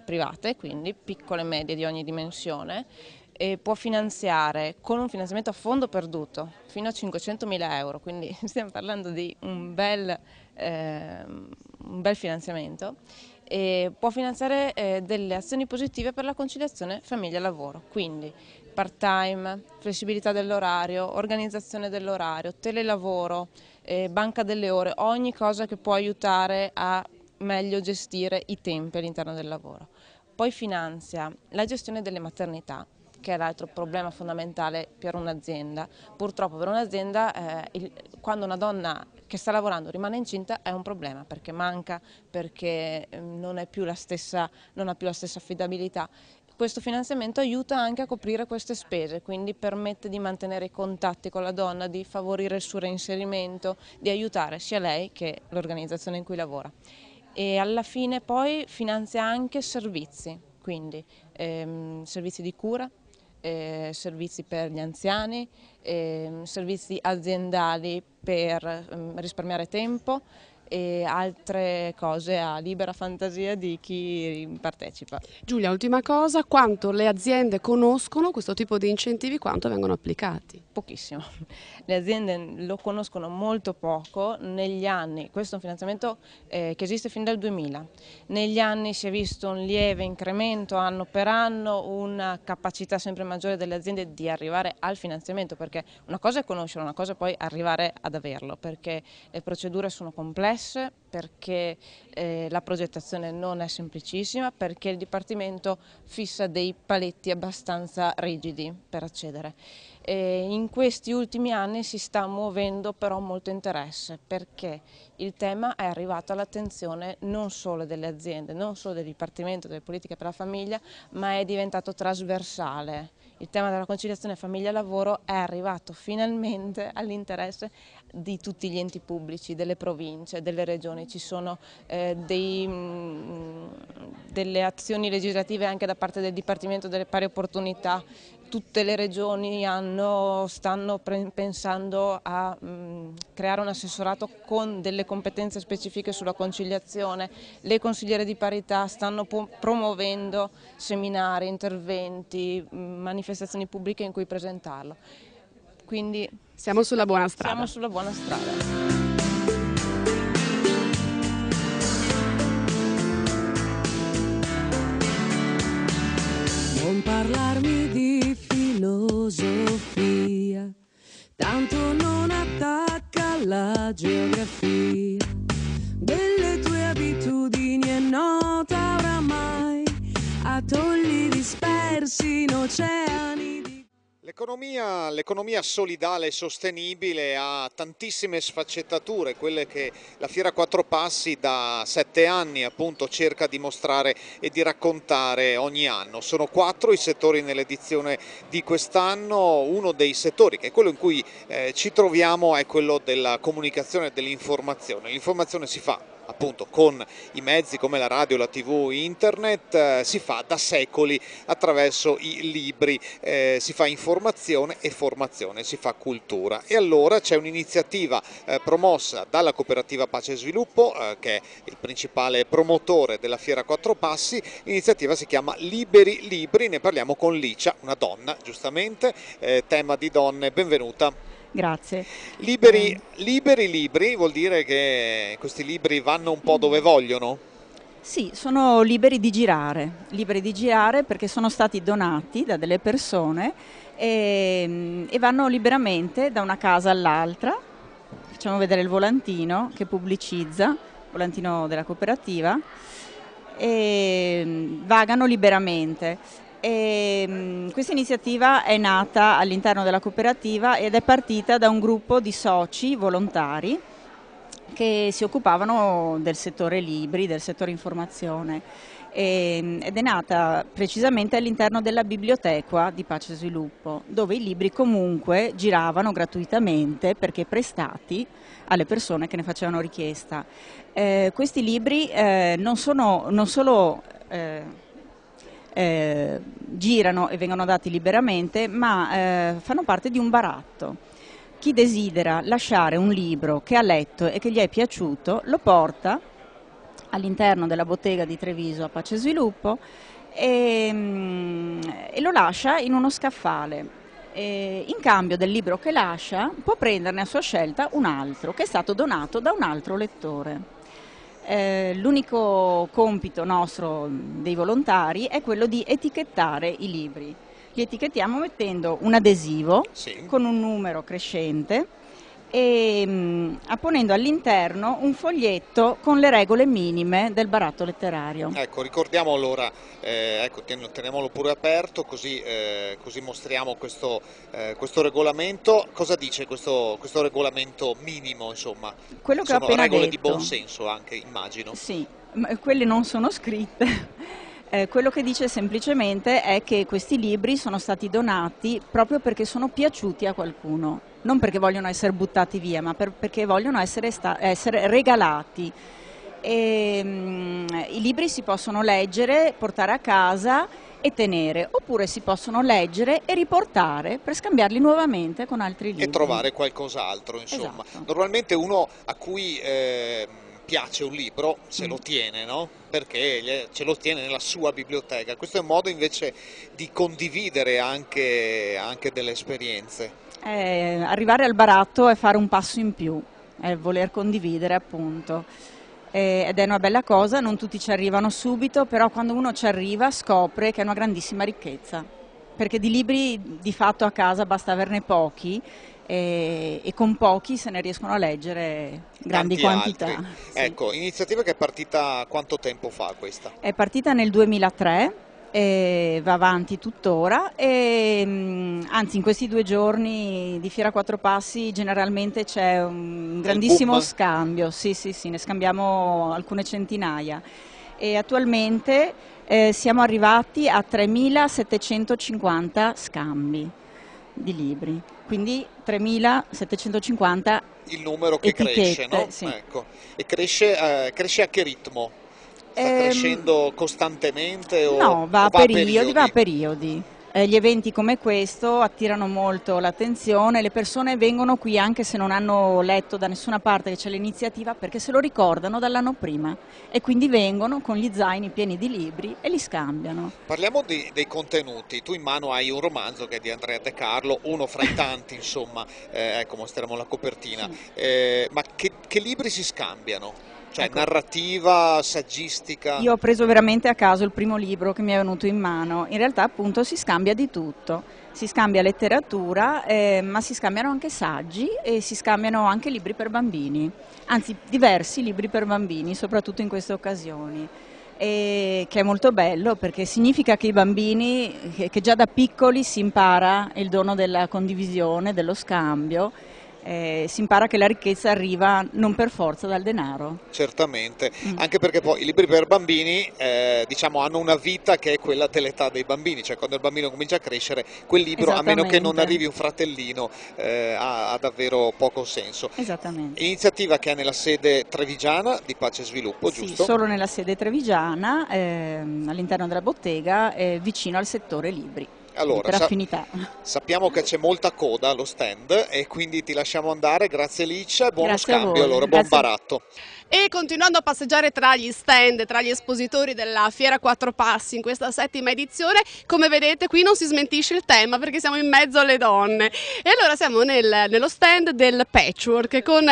private, quindi piccole e medie di ogni dimensione, e può finanziare con un finanziamento a fondo perduto fino a 500.000 euro, quindi stiamo parlando di un bel finanziamento, e può finanziare delle azioni positive per la conciliazione famiglia-lavoro, quindi part-time, flessibilità dell'orario, organizzazione dell'orario, telelavoro, banca delle ore, ogni cosa che può aiutare a meglio gestire i tempi all'interno del lavoro. Poi finanzia la gestione delle maternità, che è l'altro problema fondamentale per un'azienda. Purtroppo per un'azienda quando una donna che sta lavorando rimane incinta è un problema, perché manca, perché non ha più la stessa affidabilità. Questo finanziamento aiuta anche a coprire queste spese, quindi permette di mantenere i contatti con la donna, di favorire il suo reinserimento, di aiutare sia lei che l'organizzazione in cui lavora. E alla fine poi finanzia anche servizi, quindi servizi di cura, servizi per gli anziani, servizi aziendali per risparmiare tempo e altre cose a libera fantasia di chi partecipa. Giulia, ultima cosa, quanto le aziende conoscono questo tipo di incentivi, quanto vengono applicati? Pochissimo, le aziende lo conoscono molto poco. Negli anni, questo è un finanziamento che esiste fin dal 2000, negli anni si è visto un lieve incremento anno per anno, una capacità sempre maggiore delle aziende di arrivare al finanziamento, perché una cosa è conoscere, una cosa è poi arrivare ad averlo, perché le procedure sono complesse, perché la progettazione non è semplicissima, perché il Dipartimento fissa dei paletti abbastanza rigidi per accedere. In questi ultimi anni si sta muovendo però molto interesse, perché il tema è arrivato all'attenzione non solo delle aziende, non solo del Dipartimento delle politiche per la famiglia, ma è diventato trasversale. Il tema della conciliazione famiglia-lavoro è arrivato finalmente all'interesse di tutti gli enti pubblici, delle province, delle regioni. Ci sono delle azioni legislative anche da parte del Dipartimento delle Pari Opportunità. Tutte le regioni stanno pensando a creare un assessorato con delle competenze specifiche sulla conciliazione. Le consigliere di parità stanno promuovendo seminari, interventi, manifestazioni pubbliche in cui presentarlo. Quindi siamo sulla buona strada. Siamo sulla buona strada. Non parlarmi di filosofia, tanto non attacca alla geografia. Delle tue abitudini è nota oramai, atolli dispersi in oceani di... L'economia solidale e sostenibile ha tantissime sfaccettature, quelle che la Fiera Quattro Passi da 7 anni appunto cerca di mostrare e di raccontare ogni anno. Sono 4 i settori nell'edizione di quest'anno, uno dei settori che è quello in cui ci troviamo è quello della comunicazione e dell'informazione. L'informazione si fa appunto con i mezzi come la radio, la TV, internet, si fa da secoli attraverso i libri, si fa informazione e formazione, si fa cultura. E allora c'è un'iniziativa promossa dalla cooperativa Pace e Sviluppo, che è il principale promotore della Fiera Quattro Passi. L'iniziativa si chiama Liberi Libri, ne parliamo con Licia, una donna giustamente, tema di donne, benvenuta. Grazie. Liberi libri vuol dire che questi libri vanno un po' dove vogliono? Sì, sono liberi di girare perché sono stati donati da delle persone e vanno liberamente da una casa all'altra. Facciamo vedere il volantino che pubblicizza, il volantino della cooperativa, e vagano liberamente. Questa iniziativa è nata all'interno della cooperativa ed è partita da un gruppo di soci volontari che si occupavano del settore libri, del settore informazione, ed è nata precisamente all'interno della biblioteca di Pace e Sviluppo, dove i libri comunque giravano gratuitamente perché prestati alle persone che ne facevano richiesta. Questi libri non solo girano e vengono dati liberamente, ma fanno parte di un baratto. Chi desidera lasciare un libro che ha letto e che gli è piaciuto lo porta all'interno della bottega di Treviso a Pace e Sviluppo e lo lascia in uno scaffale. In cambio del libro che lascia può prenderne a sua scelta un altro che è stato donato da un altro lettore. L'unico compito nostro dei volontari è quello di etichettare i libri. Li etichettiamo mettendo un adesivo con un numero crescente e apponendo all'interno un foglietto con le regole minime del baratto letterario. Ecco, ricordiamo allora, ecco, teniamolo pure aperto, così mostriamo questo regolamento. Cosa dice questo regolamento minimo, insomma? Quello che ho Sono appena regole detto. di buon senso anche, immagino. Sì, ma quelle non sono scritte. Quello che dice semplicemente è che questi libri sono stati donati proprio perché sono piaciuti a qualcuno, non perché vogliono essere buttati via, ma perché vogliono essere regalati. I libri si possono leggere, portare a casa e tenere, oppure si possono leggere e riportare per scambiarli nuovamente con altri libri. E trovare qualcos'altro, insomma. Esatto. Normalmente uno a cui piace un libro se lo tiene, no? Perché ce lo tiene nella sua biblioteca. Questo è un modo invece di condividere anche delle esperienze. Arrivare al baratto è fare un passo in più, è voler condividere, appunto. Ed è una bella cosa, non tutti ci arrivano subito, però quando uno ci arriva scopre che è una grandissima ricchezza, perché di libri di fatto a casa basta averne pochi e con pochi se ne riescono a leggere grandi quantità. Sì. Ecco, iniziativa che è partita quanto tempo fa questa? È partita nel 2003 e va avanti tuttora anzi in questi 2 giorni di Fiera Quattro Passi generalmente c'è un grandissimo scambio, sì, ne scambiamo alcune centinaia e attualmente siamo arrivati a 3.750 scambi di libri, quindi 3.750 il numero che cresce, no? Sì. Ecco. E cresce a che ritmo? Sta crescendo costantemente o no, va a a periodi. Gli eventi come questo attirano molto l'attenzione, le persone vengono qui anche se non hanno letto da nessuna parte che c'è l'iniziativa perché se lo ricordano dall'anno prima e quindi vengono con gli zaini pieni di libri e li scambiano. Parliamo dei contenuti, tu in mano hai un romanzo che è di Andrea De Carlo, uno fra i tanti insomma, ecco mostriamo la copertina, ma che libri si scambiano? Cioè ecco, narrativa, saggistica? Io ho preso veramente a caso il primo libro che mi è venuto in mano, in realtà appunto si scambia di tutto, si scambia letteratura ma si scambiano anche saggi e si scambiano anche libri per bambini, anzi diversi libri per bambini, soprattutto in queste occasioni. Che è molto bello perché significa che i bambini, che già da piccoli si impara il dono della condivisione, dello scambio, si impara che la ricchezza arriva non per forza dal denaro. Certamente, anche perché poi i libri per bambini diciamo hanno una vita che è quella dell'età dei bambini, cioè quando il bambino comincia a crescere quel libro, a meno che non arrivi un fratellino, ha davvero poco senso. Esattamente. Iniziativa che è nella sede trevigiana di Pace e Sviluppo, giusto? Sì, solo nella sede trevigiana, all'interno della bottega, vicino al settore libri. Allora, per affinità. Sappiamo che c'è molta coda allo stand e quindi ti lasciamo andare, grazie Licia, buono Grazie a scambio voi. allora, buon Grazie. baratto. E continuando a passeggiare tra gli stand, tra gli espositori della Fiera Quattro Passi in questa 7ª edizione, come vedete qui non si smentisce il tema perché siamo in mezzo alle donne. E allora siamo nello stand del patchwork e con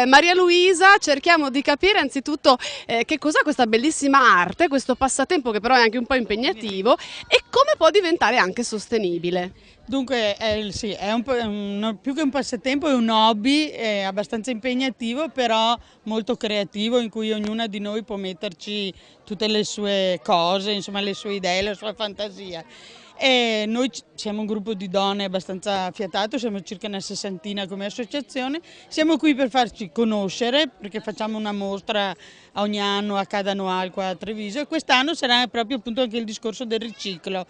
Maria Luisa cerchiamo di capire anzitutto che cos'è questa bellissima arte, questo passatempo che però è anche un po' impegnativo e come può diventare anche sostenibile. Dunque sì, è più che un passatempo, è un hobby, è abbastanza impegnativo però molto creativo in cui ognuna di noi può metterci tutte le sue cose, insomma le sue idee, la sua fantasia. E noi siamo un gruppo di donne abbastanza affiatato, siamo circa una 60ina come associazione, siamo qui per farci conoscere perché facciamo una mostra ogni anno a Cadanoal qua a Treviso e quest'anno sarà proprio appunto anche il discorso del riciclo,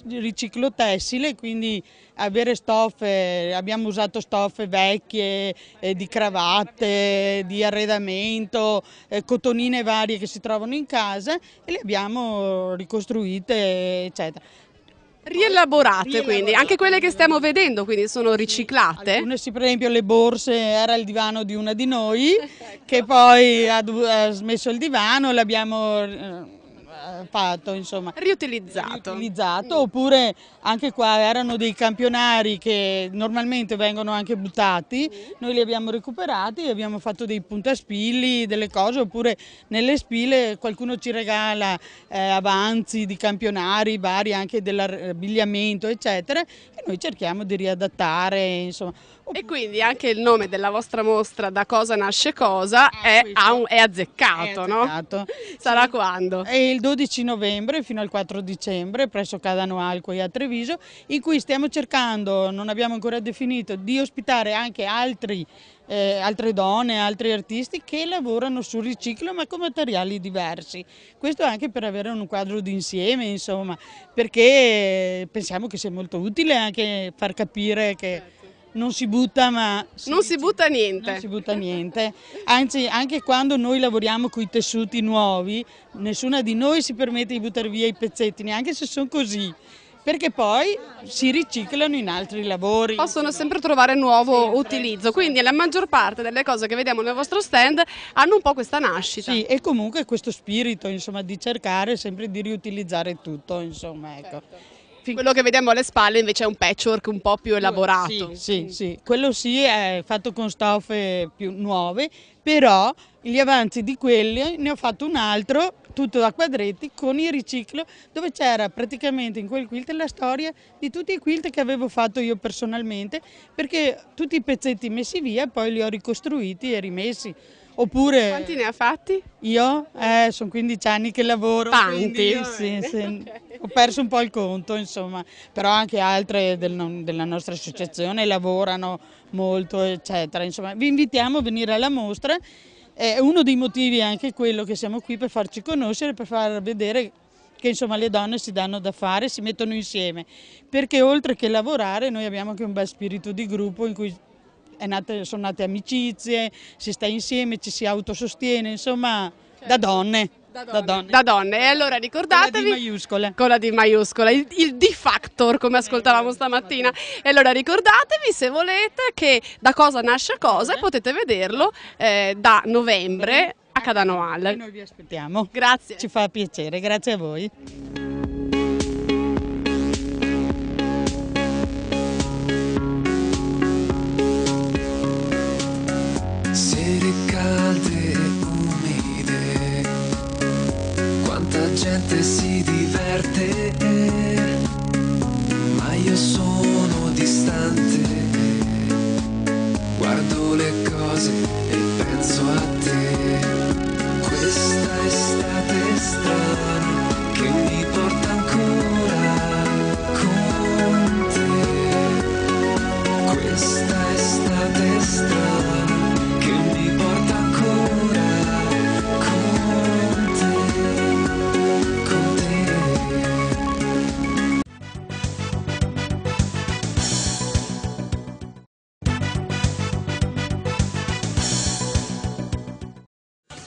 riciclo tessile, quindi avere stoffe, abbiamo usato stoffe vecchie, di cravatte, di arredamento, cotonine varie che si trovano in casa e le abbiamo ricostruite eccetera. Rielaborate quindi, anche quelle che stiamo vedendo quindi sono riciclate? Alcune sì, per esempio le borse, era il divano di una di noi che poi ha smesso il divano, l'abbiamo fatto, insomma. Riutilizzato. Oppure anche qua erano dei campionari che normalmente vengono anche buttati, noi li abbiamo recuperati e abbiamo fatto dei puntaspilli, delle cose, oppure nelle spille qualcuno ci regala avanzi di campionari vari, anche dell'abbigliamento eccetera, e noi cerchiamo di riadattare, insomma. E quindi anche il nome della vostra mostra, Da cosa nasce cosa, è azzeccato, no? Sarà quando? È il 12 novembre fino al 4 dicembre presso Cadano Alcoi a Treviso, in cui stiamo cercando, non abbiamo ancora definito, di ospitare anche altre donne, altri artisti che lavorano sul riciclo ma con materiali diversi. Questo anche per avere un quadro d'insieme, insomma, perché pensiamo che sia molto utile anche far capire che non si butta, ma non si butta niente. Non si butta niente. Anzi, anche quando noi lavoriamo con i tessuti nuovi, nessuna di noi si permette di buttare via i pezzetti, neanche se sono così, perché poi si riciclano in altri lavori. Possono sempre trovare nuovo utilizzo, quindi la maggior parte delle cose che vediamo nel vostro stand hanno un po' questa nascita. Sì, e comunque questo spirito, insomma, di cercare sempre di riutilizzare tutto, insomma, ecco. Quello che vediamo alle spalle invece è un patchwork un po' più elaborato. Sì, quello sì è fatto con stoffe più nuove, però gli avanzi di quelli ne ho fatto un altro, tutto a quadretti, con il riciclo, dove c'era praticamente in quel quilt la storia di tutti i quilt che avevo fatto io personalmente, perché tutti i pezzetti messi via poi li ho ricostruiti e rimessi. Oppure, quanti ne ha fatti? Io? Sono 15 anni che lavoro. Tanti? Sì. Ho perso un po' il conto, insomma, però anche altre della nostra associazione lavorano molto, eccetera. Insomma, vi invitiamo a venire alla mostra. Uno dei motivi è anche quello che siamo qui per farci conoscere, per far vedere che insomma le donne si danno da fare, si mettono insieme, perché oltre che lavorare noi abbiamo anche un bel spirito di gruppo in cui sono nate amicizie, si sta insieme, ci si autosostiene, insomma, da donne. Da donne. E allora ricordatevi, con la D maiuscola. Con la D maiuscola, il D-Factor, come ascoltavamo stamattina. E allora ricordatevi, se volete, che Da cosa nasce cosa, e potete vederlo da novembre a Cadano Alcoi. Noi vi aspettiamo. Grazie. Ci fa piacere, grazie a voi. Sere calde e umide, quanta gente si diverte, ma io sono distante, guardo le cose e penso a te. Questa estate strana che mi porta ancora con te. Questa estate strana che mi porta ancora con te, con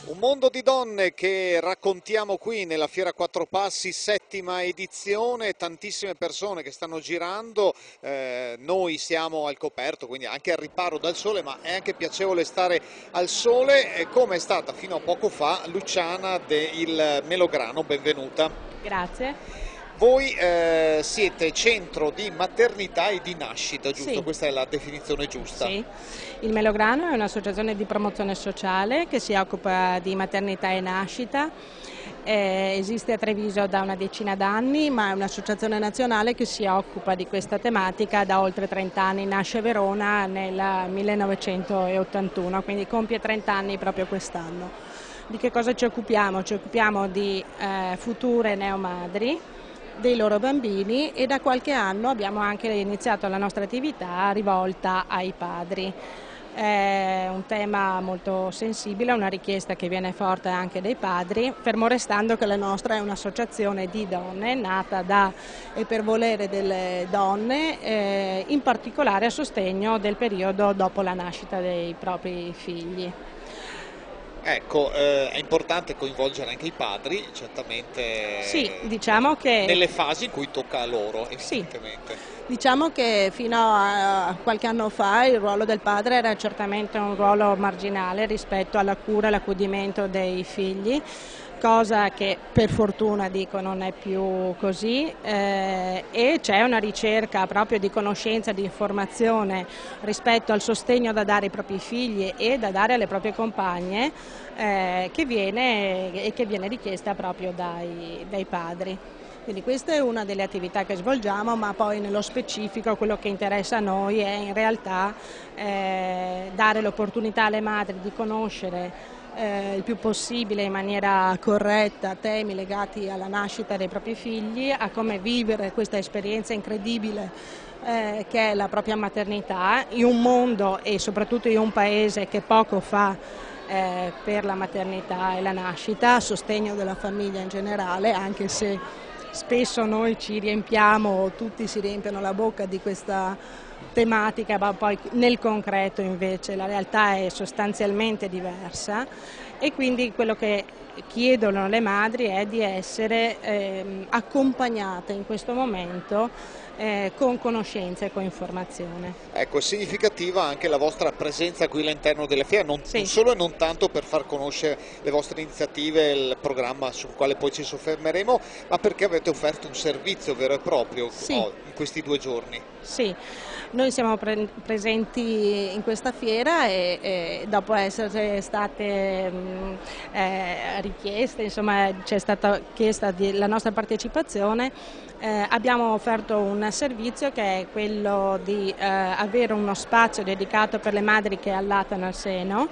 Un mondo di donne che raccontiamo qui nella Fiera Quattro Passi, 7ª edizione, tantissime persone che stanno girando, noi siamo al coperto, quindi anche al riparo dal sole, ma è anche piacevole stare al sole, come è stata fino a poco fa Luciana del Melograno, benvenuta. Grazie. Voi siete centro di maternità e di nascita, giusto? Sì. Questa è la definizione giusta? Sì, il Melograno è un'associazione di promozione sociale che si occupa di maternità e nascita, esiste a Treviso da una decina d'anni, ma è un'associazione nazionale che si occupa di questa tematica da oltre 30 anni, nasce a Verona nel 1981, quindi compie 30 anni proprio quest'anno. Di che cosa ci occupiamo? Ci occupiamo di future neomadri, dei loro bambini, e da qualche anno abbiamo anche iniziato la nostra attività rivolta ai padri. È un tema molto sensibile, una richiesta che viene forte anche dai padri, fermo restando che la nostra è un'associazione di donne nata da e per volere delle donne, in particolare a sostegno del periodo dopo la nascita dei propri figli. Ecco, è importante coinvolgere anche i padri, certamente, Sì, diciamo che nelle fasi in cui tocca a loro, evidentemente. Diciamo che fino a qualche anno fa il ruolo del padre era certamente un ruolo marginale rispetto alla cura e all'accudimento dei figli, cosa che per fortuna dico non è più così, e c'è una ricerca proprio di conoscenza, di informazione rispetto al sostegno da dare ai propri figli e da dare alle proprie compagne, che viene richiesta proprio dai padri. Quindi questa è una delle attività che svolgiamo, ma poi nello specifico quello che interessa a noi è in realtà dare l'opportunità alle madri di conoscere il più possibile in maniera corretta temi legati alla nascita dei propri figli, a come vivere questa esperienza incredibile che è la propria maternità in un mondo e soprattutto in un paese che poco fa per la maternità e la nascita, a sostegno della famiglia in generale, anche se spesso noi ci riempiamo, tutti si riempiono la bocca di questa tematica, ma poi nel concreto invece la realtà è sostanzialmente diversa e quindi quello che chiedono le madri è di essere accompagnate in questo momento con conoscenza e con informazione. Ecco, è significativa anche la vostra presenza qui all'interno delle fiere, non solo e non tanto per far conoscere le vostre iniziative, il programma sul quale poi ci soffermeremo, ma perché avete offerto un servizio vero e proprio in questi 2 giorni. Sì, noi siamo presenti in questa fiera e dopo essere state richieste, insomma ci è stata chiesta la nostra partecipazione, abbiamo offerto un servizio che è quello di avere uno spazio dedicato per le madri che allattano al seno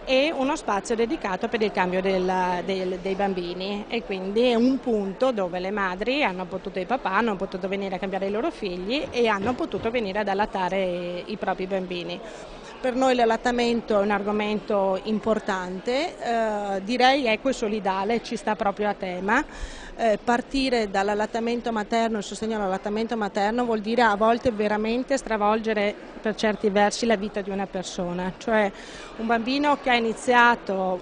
e uno spazio dedicato per il cambio dei bambini, e quindi è un punto dove le madri e i papà hanno potuto venire a cambiare i loro figli e hanno potuto venire ad allattare i propri bambini. Per noi l'allattamento è un argomento importante, direi equo e solidale, ci sta proprio a tema. Partire dall'allattamento materno, il sostegno all'allattamento materno vuol dire a volte veramente stravolgere per certi versi la vita di una persona, cioè un bambino che ha iniziato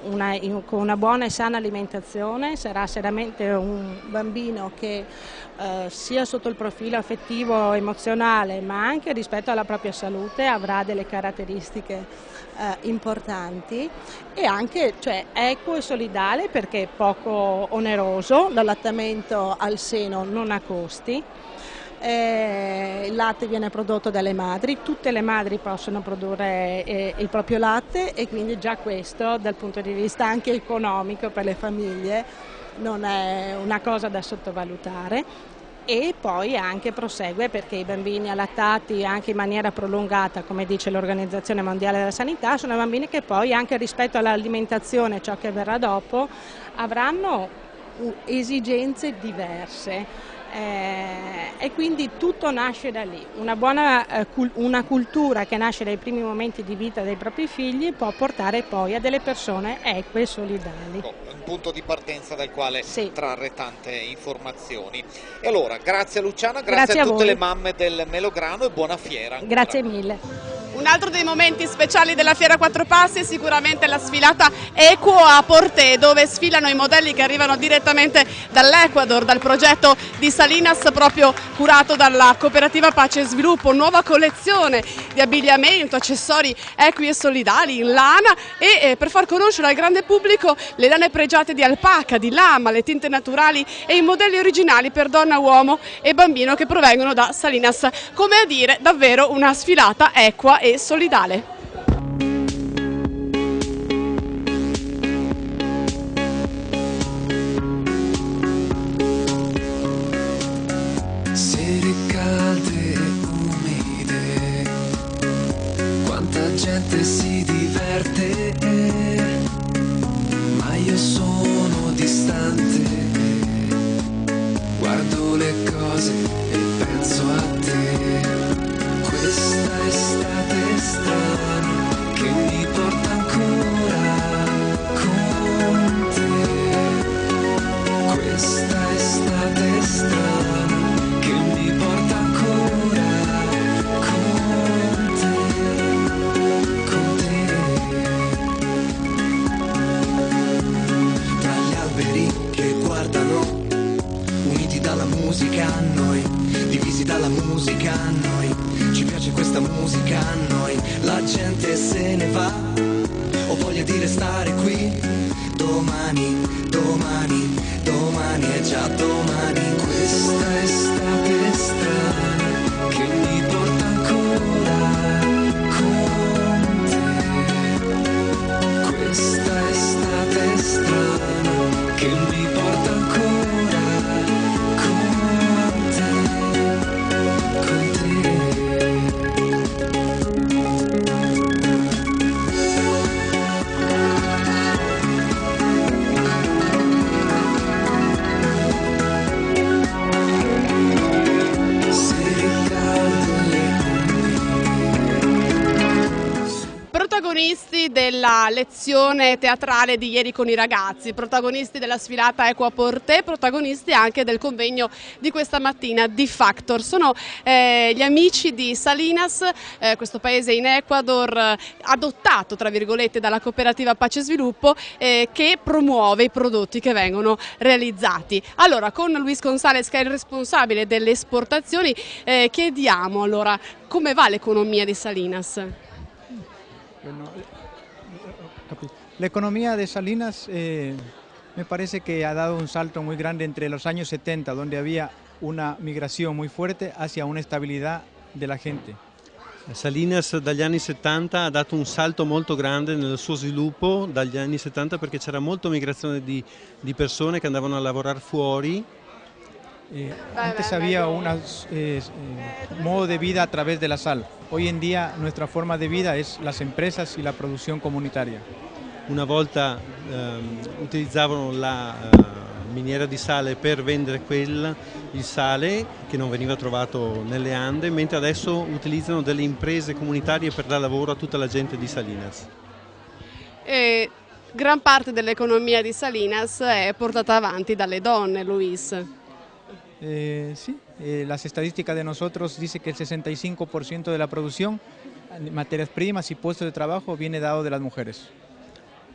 con una buona e sana alimentazione sarà seriamente un bambino che sia sotto il profilo affettivo, emozionale, ma anche rispetto alla propria salute avrà delle caratteristiche importanti e anche equo e solidale perché è poco oneroso, l'allattamento al seno non ha costi, il latte viene prodotto dalle madri, tutte le madri possono produrre il proprio latte e quindi già questo dal punto di vista anche economico per le famiglie non è una cosa da sottovalutare. E poi anche prosegue perché i bambini allattati anche in maniera prolungata, come dice l'Organizzazione Mondiale della Sanità, sono bambini che poi anche rispetto all'alimentazione, ciò che verrà dopo, avranno esigenze diverse. E quindi tutto nasce da lì, una cultura che nasce dai primi momenti di vita dei propri figli può portare poi a delle persone eque e solidali. Un punto di partenza dal quale trarre tante informazioni. E allora, grazie a Luciana, grazie a tutte le mamme del Melograno e buona fiera. Grazie mille. Un altro dei momenti speciali della Fiera Quattro Passi è sicuramente la sfilata Equo a Porté, dove sfilano i modelli che arrivano direttamente dall'Ecuador, dal progetto di Salinas proprio curato dalla cooperativa Pace e Sviluppo, nuova collezione di abbigliamento, accessori equi e solidali in lana e per far conoscere al grande pubblico le lane pregiate di alpaca, di lama, le tinte naturali e i modelli originali per donna, uomo e bambino che provengono da Salinas, come a dire davvero una sfilata equa e solidale. Sere calde e umide, quanta gente si diverte, ma io sono distante, guardo le cose e penso a te. Questa estate strana voglia di restare qui. Domani, domani, domani è già domani. Questa estate strana che mi porta ancora con te. Questa estate strana che mi porta ancora con te, con te. Protagonisti della lezione teatrale di ieri con i ragazzi, protagonisti della sfilata Equa Porté, protagonisti anche del convegno di questa mattina di Factor. Sono gli amici di Salinas, questo paese in Ecuador, adottato tra virgolette dalla cooperativa Pace e Sviluppo, che promuove i prodotti che vengono realizzati. Allora, con Luis González, che è il responsabile delle esportazioni, chiediamo allora come va l'economia di Salinas. La economía de Salinas me parece que ha dado un salto muy grande entre los años 70, donde había una migración muy fuerte, hacia una estabilidad de la gente. Salinas dagli anni 70 ha dato un salto molto grande nel suo sviluppo dagli anni 70 perché c'era molta migrazione di persone che andavano a lavorare fuori. Antes había un modo de vida a través de la sal. Hoy en día nuestra forma de vida es las empresas y la producción comunitaria. Una volta utilizzavano la miniera di sale per vendere il sale che non veniva trovato nelle Ande, mentre adesso utilizzano delle imprese comunitarie per dare lavoro a tutta la gente di Salinas. Gran parte dell'economia di Salinas è portata avanti dalle donne, Luis. Sí, las estadísticas de nosotros dicen que el 65% de la producción, materias primas y puestos de trabajo viene dado de las mujeres.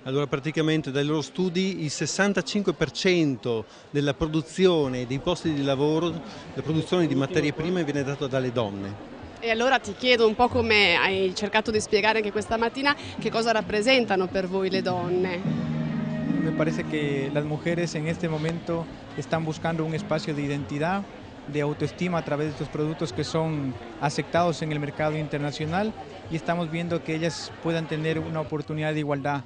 Allora praticamente dai loro studi il 65% della produzione dei posti di lavoro, la produzione di materie prime viene data dalle donne. E allora ti chiedo un po' come hai cercato di spiegare anche questa mattina che cosa rappresentano per voi le donne. Me parece que las mujeres en este momento están buscando un espacio de identidad, de autoestima a través de estos productos que son aceptados en el mercado internacional y estamos viendo que ellas puedan tener una oportunidad de igualdad.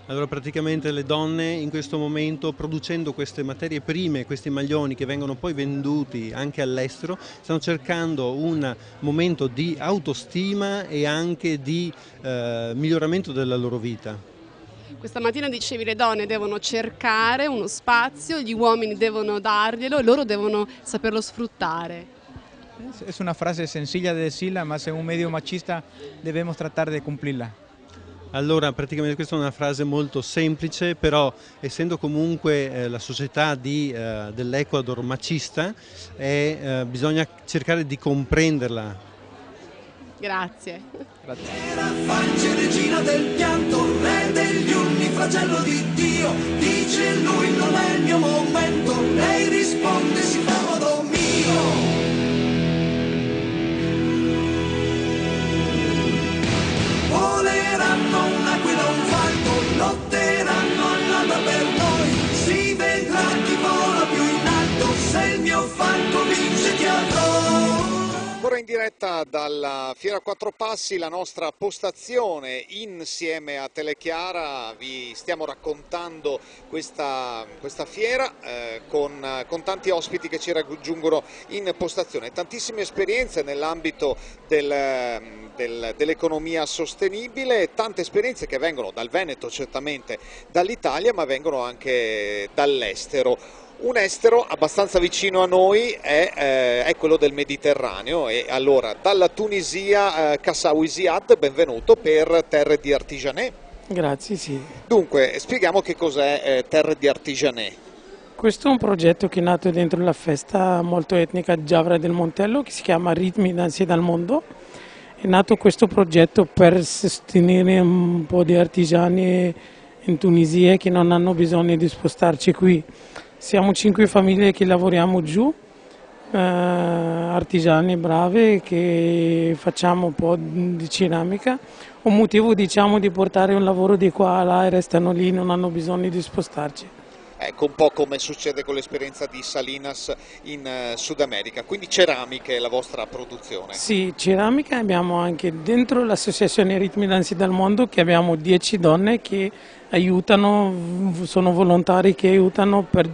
Allora praticamente le donne in questo momento, producendo queste materie prime, questi maglioni che vengono poi venduti anche all'estero, stanno cercando un momento di autostima e anche di miglioramento della loro vita. Questa mattina dicevi le donne devono cercare uno spazio, gli uomini devono darglielo e loro devono saperlo sfruttare. Es una frase sencilla de decirla, mas en un medio machista debemos tratar de cumplirla. Allora praticamente questa è una frase molto semplice, però essendo comunque la società dell'Ecuador macista, bisogna cercare di comprenderla. Grazie. Era Fance, regina del pianto, re degli urni, flagello di Dio. Dice lui non è il mio momento, lei risponde si fa modo mio. Voleranno un'aquila, un falco, lotteranno all'alba per noi. Si vedrà chi vola più in alto, se il mio falco vince ti avrò. Ancora in diretta dalla Fiera Quattro Passi, la nostra postazione insieme a Telechiara, vi stiamo raccontando questa fiera con tanti ospiti che ci raggiungono in postazione, tantissime esperienze nell'ambito dell'economia sostenibile, tante esperienze che vengono dal Veneto, certamente dall'Italia, ma vengono anche dall'estero. Un estero abbastanza vicino a noi è quello del Mediterraneo e allora dalla Tunisia Kassaoui Ziad, benvenuto per Terre di Artigianè. Grazie, sì. Dunque, spieghiamo che cos'è Terre di Artigianè. Questo è un progetto che è nato dentro la festa molto etnica di Giavra del Montello che si chiama Ritmi Danze dal Mondo. È nato questo progetto per sostenere un po' di artigiani in Tunisia che non hanno bisogno di spostarci qui. Siamo 5 famiglie che lavoriamo giù, artigiani brave che facciamo un po' di ceramica. Un motivo diciamo di portare un lavoro di qua a là e restano lì, non hanno bisogno di spostarci. Ecco, un po' come succede con l'esperienza di Salinas in Sud America, quindi ceramica è la vostra produzione? Sì, ceramica abbiamo anche dentro l'associazione Ritmi Danze del Mondo, che abbiamo 10 donne che aiutano, sono volontari che aiutano per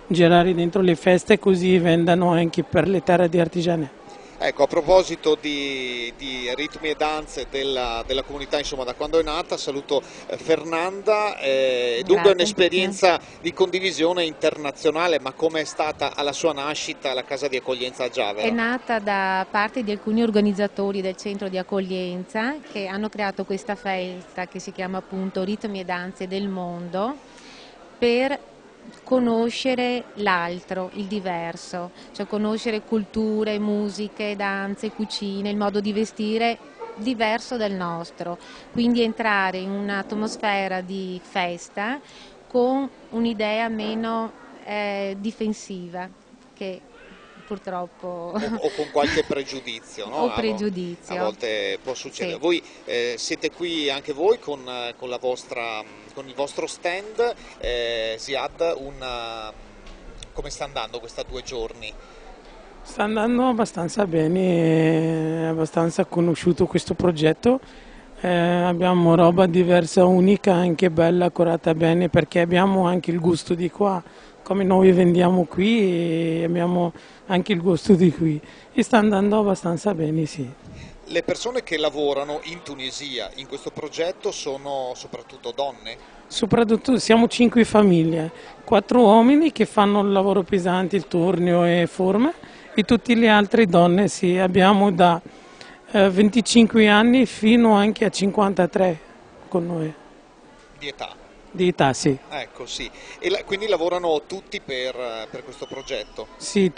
girare dentro le feste, così vendano anche per le terre di artigiani. Ecco, a proposito di ritmi e danze della comunità, insomma, da quando è nata, saluto Fernanda, dunque è un'esperienza di condivisione internazionale, ma come è stata alla sua nascita la casa di accoglienza a Giavera? È nata da parte di alcuni organizzatori del centro di accoglienza che hanno creato questa festa che si chiama appunto Ritmi e Danze del Mondo, per conoscere l'altro, il diverso, cioè conoscere culture, musiche, danze, cucine, il modo di vestire diverso dal nostro, quindi entrare in un'atmosfera di festa con un'idea meno difensiva che purtroppo o con qualche pregiudizio, no? O pregiudizio. A volte può succedere. Sì. Voi siete qui anche voi con il vostro stand, Ziad, come sta andando questi 2 giorni? Sta andando abbastanza bene, è abbastanza conosciuto questo progetto, abbiamo roba diversa, unica, anche bella, curata bene, perché abbiamo anche il gusto di qua, come noi vendiamo qui e abbiamo anche il gusto di qui e sta andando abbastanza bene, sì. Le persone che lavorano in Tunisia in questo progetto sono soprattutto donne? Soprattutto siamo 5 famiglie, 4 uomini che fanno il lavoro pesante, il tornio e forme, e tutte le altre donne, sì, abbiamo da 25 anni fino anche a 53 con noi. Di età? Di età, sì. Ecco, sì. E quindi lavorano tutti per questo progetto? Sì,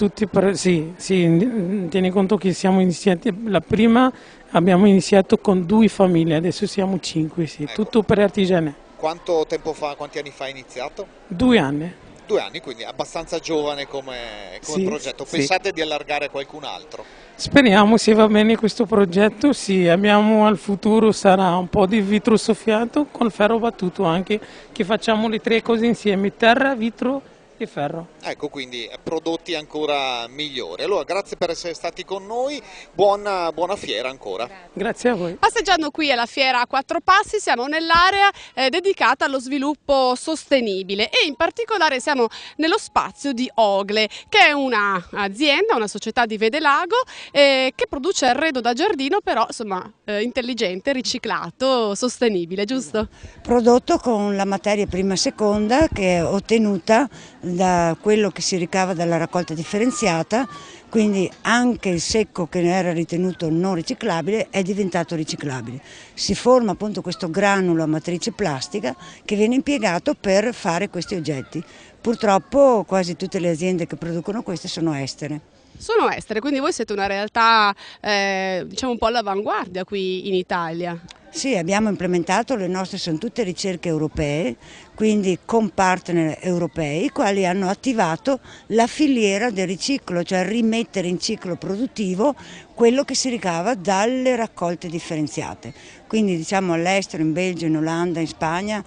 sì, tieni conto che siamo iniziati, la prima abbiamo iniziato con 2 famiglie, adesso siamo 5, sì, ecco. Tutto per artigiani. Quanto tempo fa, quanti anni fa è iniziato? 2 anni. 2 anni, quindi abbastanza giovane come Sì, progetto. sì. Pensate di allargare a qualcun altro? Speriamo, se va bene questo progetto, sì, abbiamo al futuro sarà un po' di vitro soffiato con ferro battuto anche, che facciamo le 3 cose insieme, terra, vitro e ferro. Ecco, quindi prodotti ancora migliori. Allora, grazie per essere stati con noi, buona fiera ancora. Grazie a voi. Passeggiando qui alla fiera a 4 passi siamo nell'area dedicata allo sviluppo sostenibile e in particolare siamo nello spazio di Ogle, che è un'azienda, una società di Vedelago che produce arredo da giardino, però insomma intelligente, riciclato, sostenibile, giusto? Prodotto con la materia prima e seconda che è ottenuta da quello che si ricava dalla raccolta differenziata, quindi anche il secco che era ritenuto non riciclabile è diventato riciclabile. Si forma appunto questo granulo a matrice plastica che viene impiegato per fare questi oggetti. Purtroppo quasi tutte le aziende che producono queste sono estere. Sono estere, quindi voi siete una realtà diciamo un po' all'avanguardia qui in Italia. Sì, abbiamo implementato, le nostre sono tutte ricerche europee, quindi con partner europei, i quali hanno attivato la filiera del riciclo, cioè rimettere in ciclo produttivo quello che si ricava dalle raccolte differenziate. Quindi diciamo all'estero, in Belgio, in Olanda, in Spagna,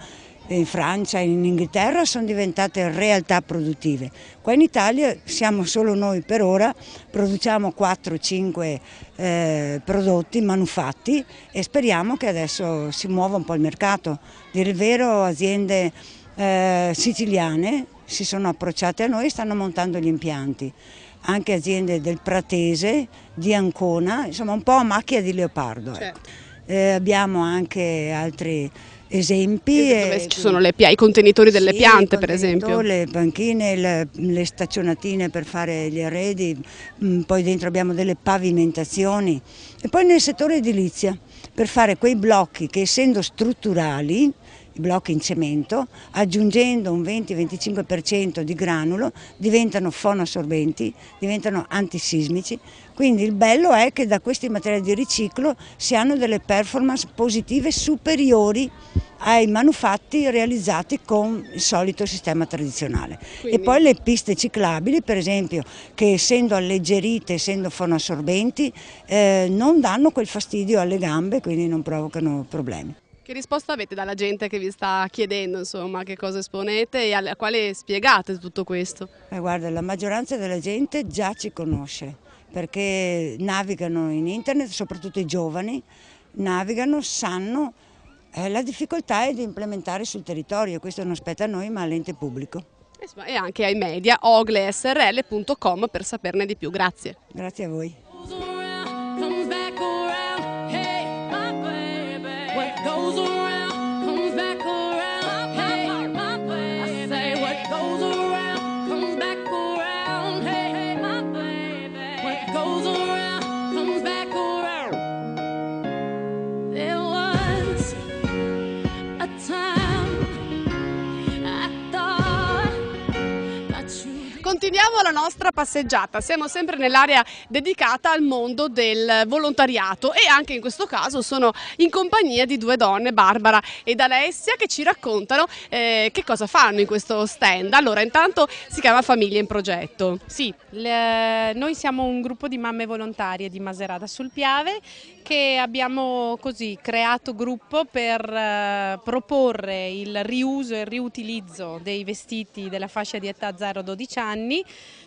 in Francia, in Inghilterra sono diventate realtà produttive. Qua in Italia siamo solo noi per ora, produciamo 4-5 prodotti manufatti e speriamo che adesso si muova un po' il mercato. Dire il vero, aziende siciliane si sono approcciate a noi e stanno montando gli impianti. Anche aziende del Pratese, di Ancona, insomma un po' a macchia di leopardo. Certo. Abbiamo anche altri esempi. Dove ci sono i contenitori delle piante, per esempio. Le panchine, le staccionatine per fare gli arredi, poi dentro abbiamo delle pavimentazioni e poi nel settore edilizia per fare quei blocchi che essendo strutturali, i blocchi in cemento, aggiungendo un 20-25% di granulo diventano fonoassorbenti, diventano antisismici. Quindi il bello è che da questi materiali di riciclo si hanno delle performance positive superiori ai manufatti realizzati con il solito sistema tradizionale. E poi le piste ciclabili, per esempio, che essendo alleggerite, essendo fonoassorbenti, non danno quel fastidio alle gambe, quindi non provocano problemi. Che risposta avete dalla gente che vi sta chiedendo, insomma, che cosa esponete e alla quale spiegate tutto questo? Guarda, la maggioranza della gente già ci conosce, perché navigano in internet, soprattutto i giovani, navigano, sanno, la difficoltà è di implementare sul territorio, questo non spetta a noi ma all'ente pubblico. E anche ai media, oglesrl.com per saperne di più. Grazie. Grazie a voi. Continuiamo la nostra passeggiata, siamo sempre nell'area dedicata al mondo del volontariato e anche in questo caso sono in compagnia di due donne, Barbara ed Alessia, che ci raccontano che cosa fanno in questo stand. Allora, intanto si chiama Famiglia in Progetto. Sì, noi siamo un gruppo di mamme volontarie di Maserata sul Piave che abbiamo così creato gruppo per proporre il riuso e il riutilizzo dei vestiti della fascia di età 0-12 anni,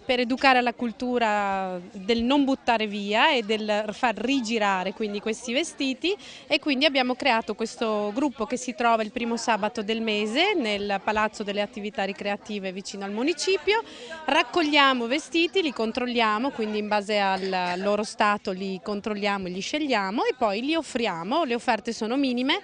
per educare alla cultura del non buttare via e del far rigirare quindi questi vestiti, e quindi abbiamo creato questo gruppo che si trova il primo sabato del mese nel Palazzo delle Attività Ricreative vicino al municipio. Raccogliamo vestiti, li controlliamo, quindi in base al loro stato li controlliamo e li scegliamo e poi li offriamo. Le offerte sono minime.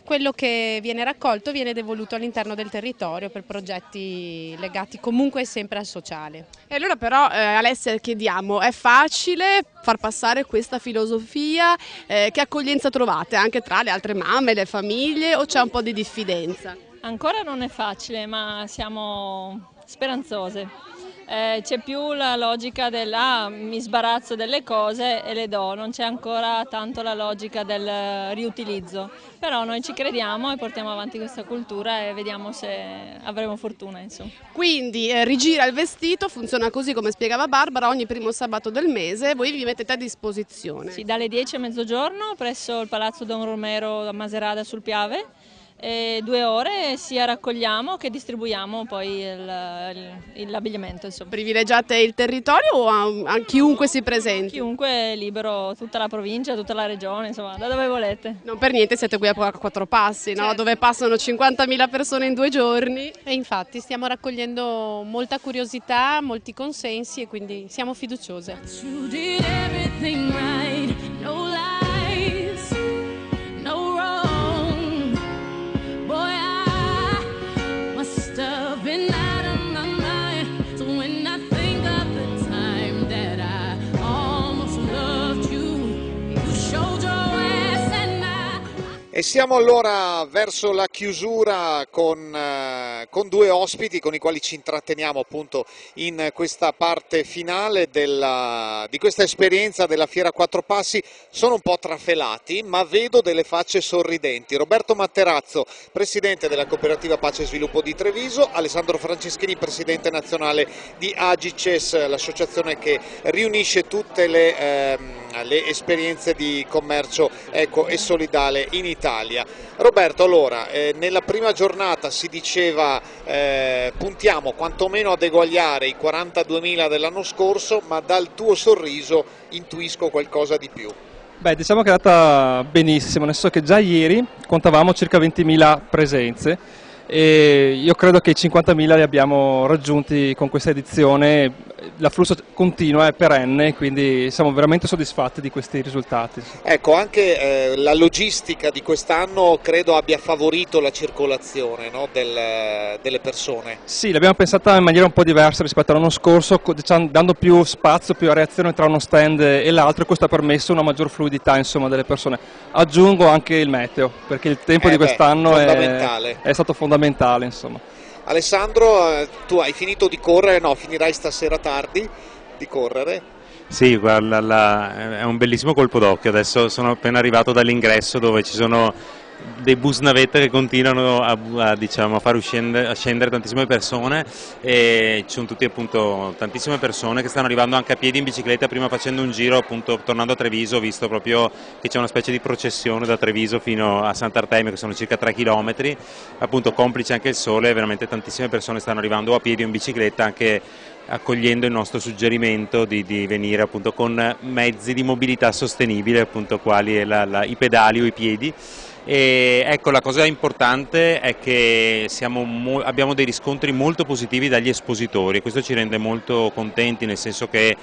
Quello che viene raccolto viene devoluto all'interno del territorio per progetti legati comunque sempre al sociale. E allora però Alessia, chiediamo, è facile far passare questa filosofia? Che accoglienza trovate anche tra le altre mamme, le famiglie, o c'è un po' di diffidenza? Ancora non è facile, ma siamo speranzose. C'è più la logica del mi sbarazzo delle cose e le do, non c'è ancora tanto la logica del riutilizzo, però noi ci crediamo e portiamo avanti questa cultura e vediamo se avremo fortuna, insomma. Quindi rigira il vestito, funziona così come spiegava Barbara, ogni primo sabato del mese voi vi mettete a disposizione. Sì, dalle 10 a mezzogiorno presso il Palazzo Don Romero a Maserata sul Piave. 2 ore sia raccogliamo che distribuiamo poi l'abbigliamento. Privilegiate il territorio o a chiunque si presenti? Chiunque è libero, tutta la provincia, tutta la regione, insomma, da dove volete. Non per niente siete qui a Quattro Passi, no? Dove passano 50.000 persone in 2 giorni. E infatti stiamo raccogliendo molta curiosità, molti consensi e quindi siamo fiduciose. E siamo allora verso la chiusura con 2 ospiti con i quali ci intratteniamo appunto in questa parte finale di questa esperienza della Fiera Quattro Passi. Sono un po' trafelati, ma vedo delle facce sorridenti. Roberto Matterazzo, presidente della Cooperativa Pace e Sviluppo di Treviso, Alessandro Franceschini, presidente nazionale di Agices, l'associazione che riunisce tutte le esperienze di commercio eco e solidale in Italia. Roberto, allora, nella prima giornata si diceva puntiamo quantomeno ad eguagliare i 42.000 dell'anno scorso, ma dal tuo sorriso intuisco qualcosa di più. Beh, diciamo che è andata benissimo, nel senso che già ieri contavamo circa 20.000 presenze e io credo che i 50.000 li abbiamo raggiunti con questa edizione. L'afflusso continua, è perenne, quindi siamo veramente soddisfatti di questi risultati. Ecco, anche la logistica di quest'anno credo abbia favorito la circolazione, no, delle persone. Sì, l'abbiamo pensata in maniera un po' diversa rispetto all'anno scorso, diciamo, dando più spazio, più reazione tra uno stand e l'altro, e questo ha permesso una maggior fluidità, insomma, delle persone. Aggiungo anche il meteo, perché il tempo di quest'anno è stato fondamentale, insomma. Alessandro, tu hai finito di correre? No, finirai stasera tardi di correre? Sì, guarda, è un bellissimo colpo d'occhio. Adesso sono appena arrivato dall'ingresso dove ci sono dei bus navetta che continuano diciamo, a far scendere tantissime persone, e ci sono tutti appunto tantissime persone che stanno arrivando anche a piedi, in bicicletta, prima facendo un giro appunto tornando a Treviso. Ho visto proprio che c'è una specie di processione da Treviso fino a Sant'Artemio, che sono circa 3 km, appunto complice anche il sole, veramente tantissime persone stanno arrivando a piedi o in bicicletta, anche accogliendo il nostro suggerimento di venire appunto con mezzi di mobilità sostenibile, appunto quali i pedali o i piedi. E ecco, la cosa importante è che abbiamo dei riscontri molto positivi dagli espositori, e questo ci rende molto contenti, nel senso che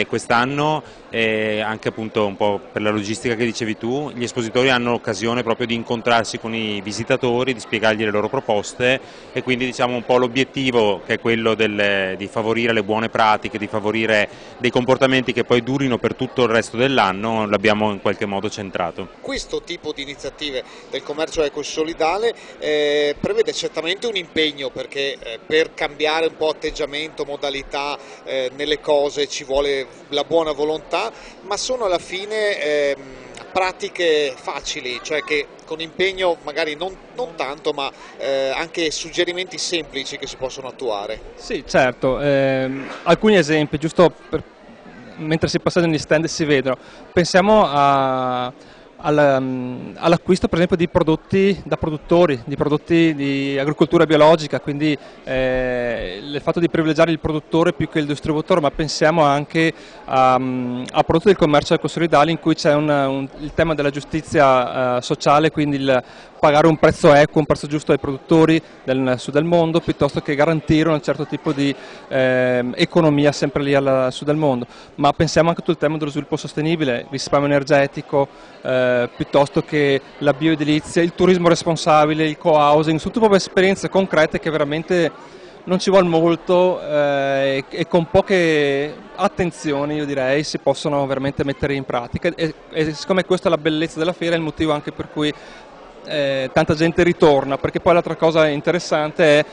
quest'anno, anche appunto un po' per la logistica che dicevi tu, gli espositori hanno l'occasione proprio di incontrarsi con i visitatori, di spiegargli le loro proposte, e quindi diciamo un po' l'obiettivo, che è quello di favorire le buone pratiche, di favorire dei comportamenti che poi durino per tutto il resto dell'anno, l'abbiamo in qualche modo centrato. Questo tipo di iniziative del commercio eco e solidale prevede certamente un impegno, perché per cambiare un po' atteggiamento, modalità nelle cose ci vuole la buona volontà, ma sono alla fine pratiche facili, cioè che con impegno magari non tanto, ma anche suggerimenti semplici che si possono attuare. Sì, certo, alcuni esempi, giusto mentre si passano negli stand si vedono. Pensiamo all'acquisto per esempio di prodotti da produttori, di prodotti di agricoltura biologica, quindi il fatto di privilegiare il produttore più che il distributore, ma pensiamo anche a prodotti del commercio ecosolidale, in cui c'è il tema della giustizia sociale, quindi il pagare un prezzo equo, un prezzo giusto ai produttori del sud del mondo, piuttosto che garantire un certo tipo di economia sempre lì al sud del mondo. Ma pensiamo anche a tutto il tema dello sviluppo sostenibile, il risparmio energetico, piuttosto che la bioedilizia, il turismo responsabile, il co-housing. Sono tutte proprio esperienze concrete che veramente non ci vuole molto, e con poche attenzioni, io direi, si possono veramente mettere in pratica, e siccome questa è la bellezza della fiera, è il motivo anche per cui tanta gente ritorna, perché poi l'altra cosa interessante è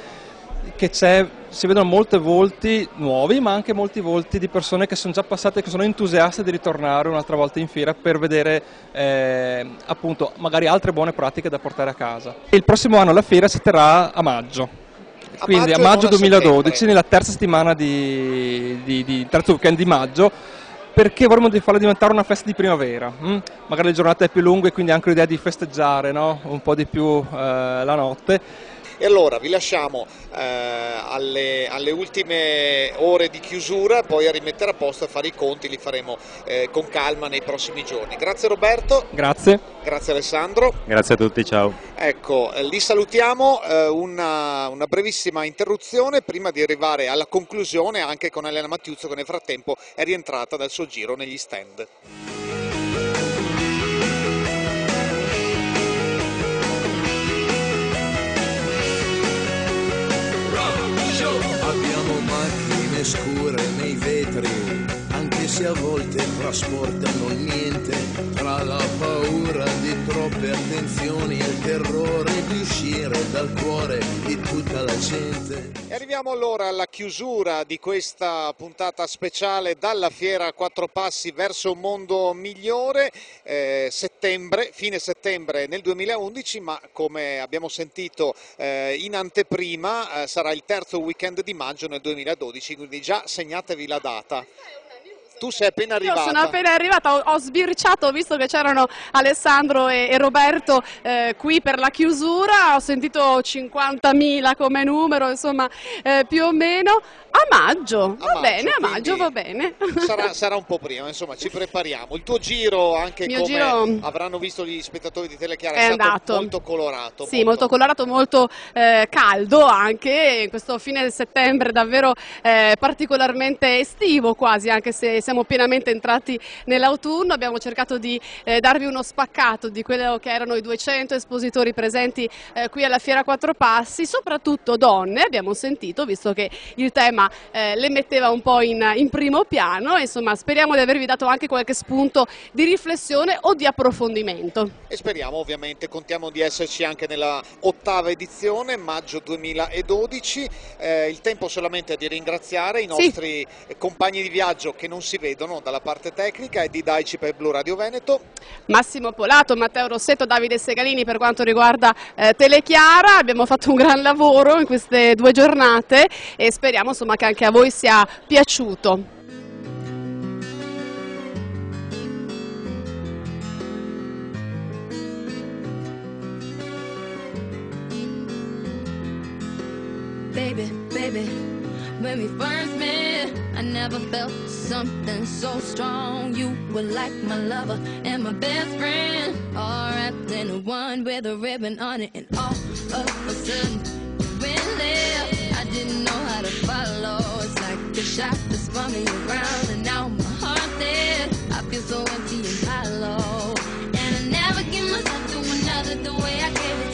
che si vedono molti volti nuovi, ma anche molti volti di persone che sono già passate, che sono entusiaste di ritornare un'altra volta in fiera per vedere appunto magari altre buone pratiche da portare a casa. Il prossimo anno la fiera si terrà a maggio, quindi a maggio 2012, nella terza settimana di terzo weekend di maggio, perché vorremmo farla diventare una festa di primavera. Magari le giornate più lunghe, quindi anche l'idea di festeggiare, no? Un po' di più la notte. E allora vi lasciamo alle ultime ore di chiusura, poi a rimettere a posto e fare i conti, li faremo con calma nei prossimi giorni. Grazie Roberto. Grazie. Grazie Alessandro. Grazie a tutti, ciao. Ecco, li salutiamo, una brevissima interruzione prima di arrivare alla conclusione anche con Elena Mattiuzzo, che nel frattempo è rientrata dal suo giro negli stand. Abbiamo macchine scure nei vetri, anche se a volte trasportano il niente, tra la paura di troppe attenzioni e il terrore di uscire dal cuore di tutta la gente. E arriviamo allora alla chiusura di questa puntata speciale dalla Fiera a Quattro Passi verso un mondo migliore, fine settembre nel 2011, ma come abbiamo sentito in anteprima sarà il terzo weekend di maggio nel 2012, quindi già segnatevi la data. Tu sei appena arrivata. Io sono appena arrivata, ho sbirciato, visto che c'erano Alessandro e Roberto qui per la chiusura, ho sentito 50.000 come numero, insomma più o meno. A maggio, va bene, a maggio va bene. Sarà un po' prima, insomma ci prepariamo. Il tuo giro, anche avranno visto gli spettatori di Telechiara, è stato molto colorato. Sì, molto colorato, molto caldo anche, in questo fine settembre davvero particolarmente estivo quasi, anche se siamo pienamente entrati nell'autunno. Abbiamo cercato di darvi uno spaccato di quello che erano i 200 espositori presenti qui alla Fiera Quattro Passi, soprattutto donne, abbiamo sentito, visto che il tema le metteva un po' in primo piano. Insomma, speriamo di avervi dato anche qualche spunto di riflessione o di approfondimento. E speriamo, ovviamente, contiamo di esserci anche nella 8ª edizione, maggio 2012. Il tempo solamente di ringraziare i nostri compagni di viaggio che non si si vedono dalla parte tecnica e di Daici per Blu Radio Veneto. Massimo Polato, Matteo Rossetto, Davide Segalini per quanto riguarda Telechiara. Abbiamo fatto un gran lavoro in queste 2 giornate e speriamo insomma che anche a voi sia piaciuto. Baby, baby, when we first met, I never felt something so strong. You were like my lover and my best friend, all wrapped in one with a ribbon on it. And all of a sudden, you went left. I didn't know how to follow. It's like a shot that spun me around, and now my heart's dead. I feel so empty and hollow, and I never give myself to another the way I gave it to you.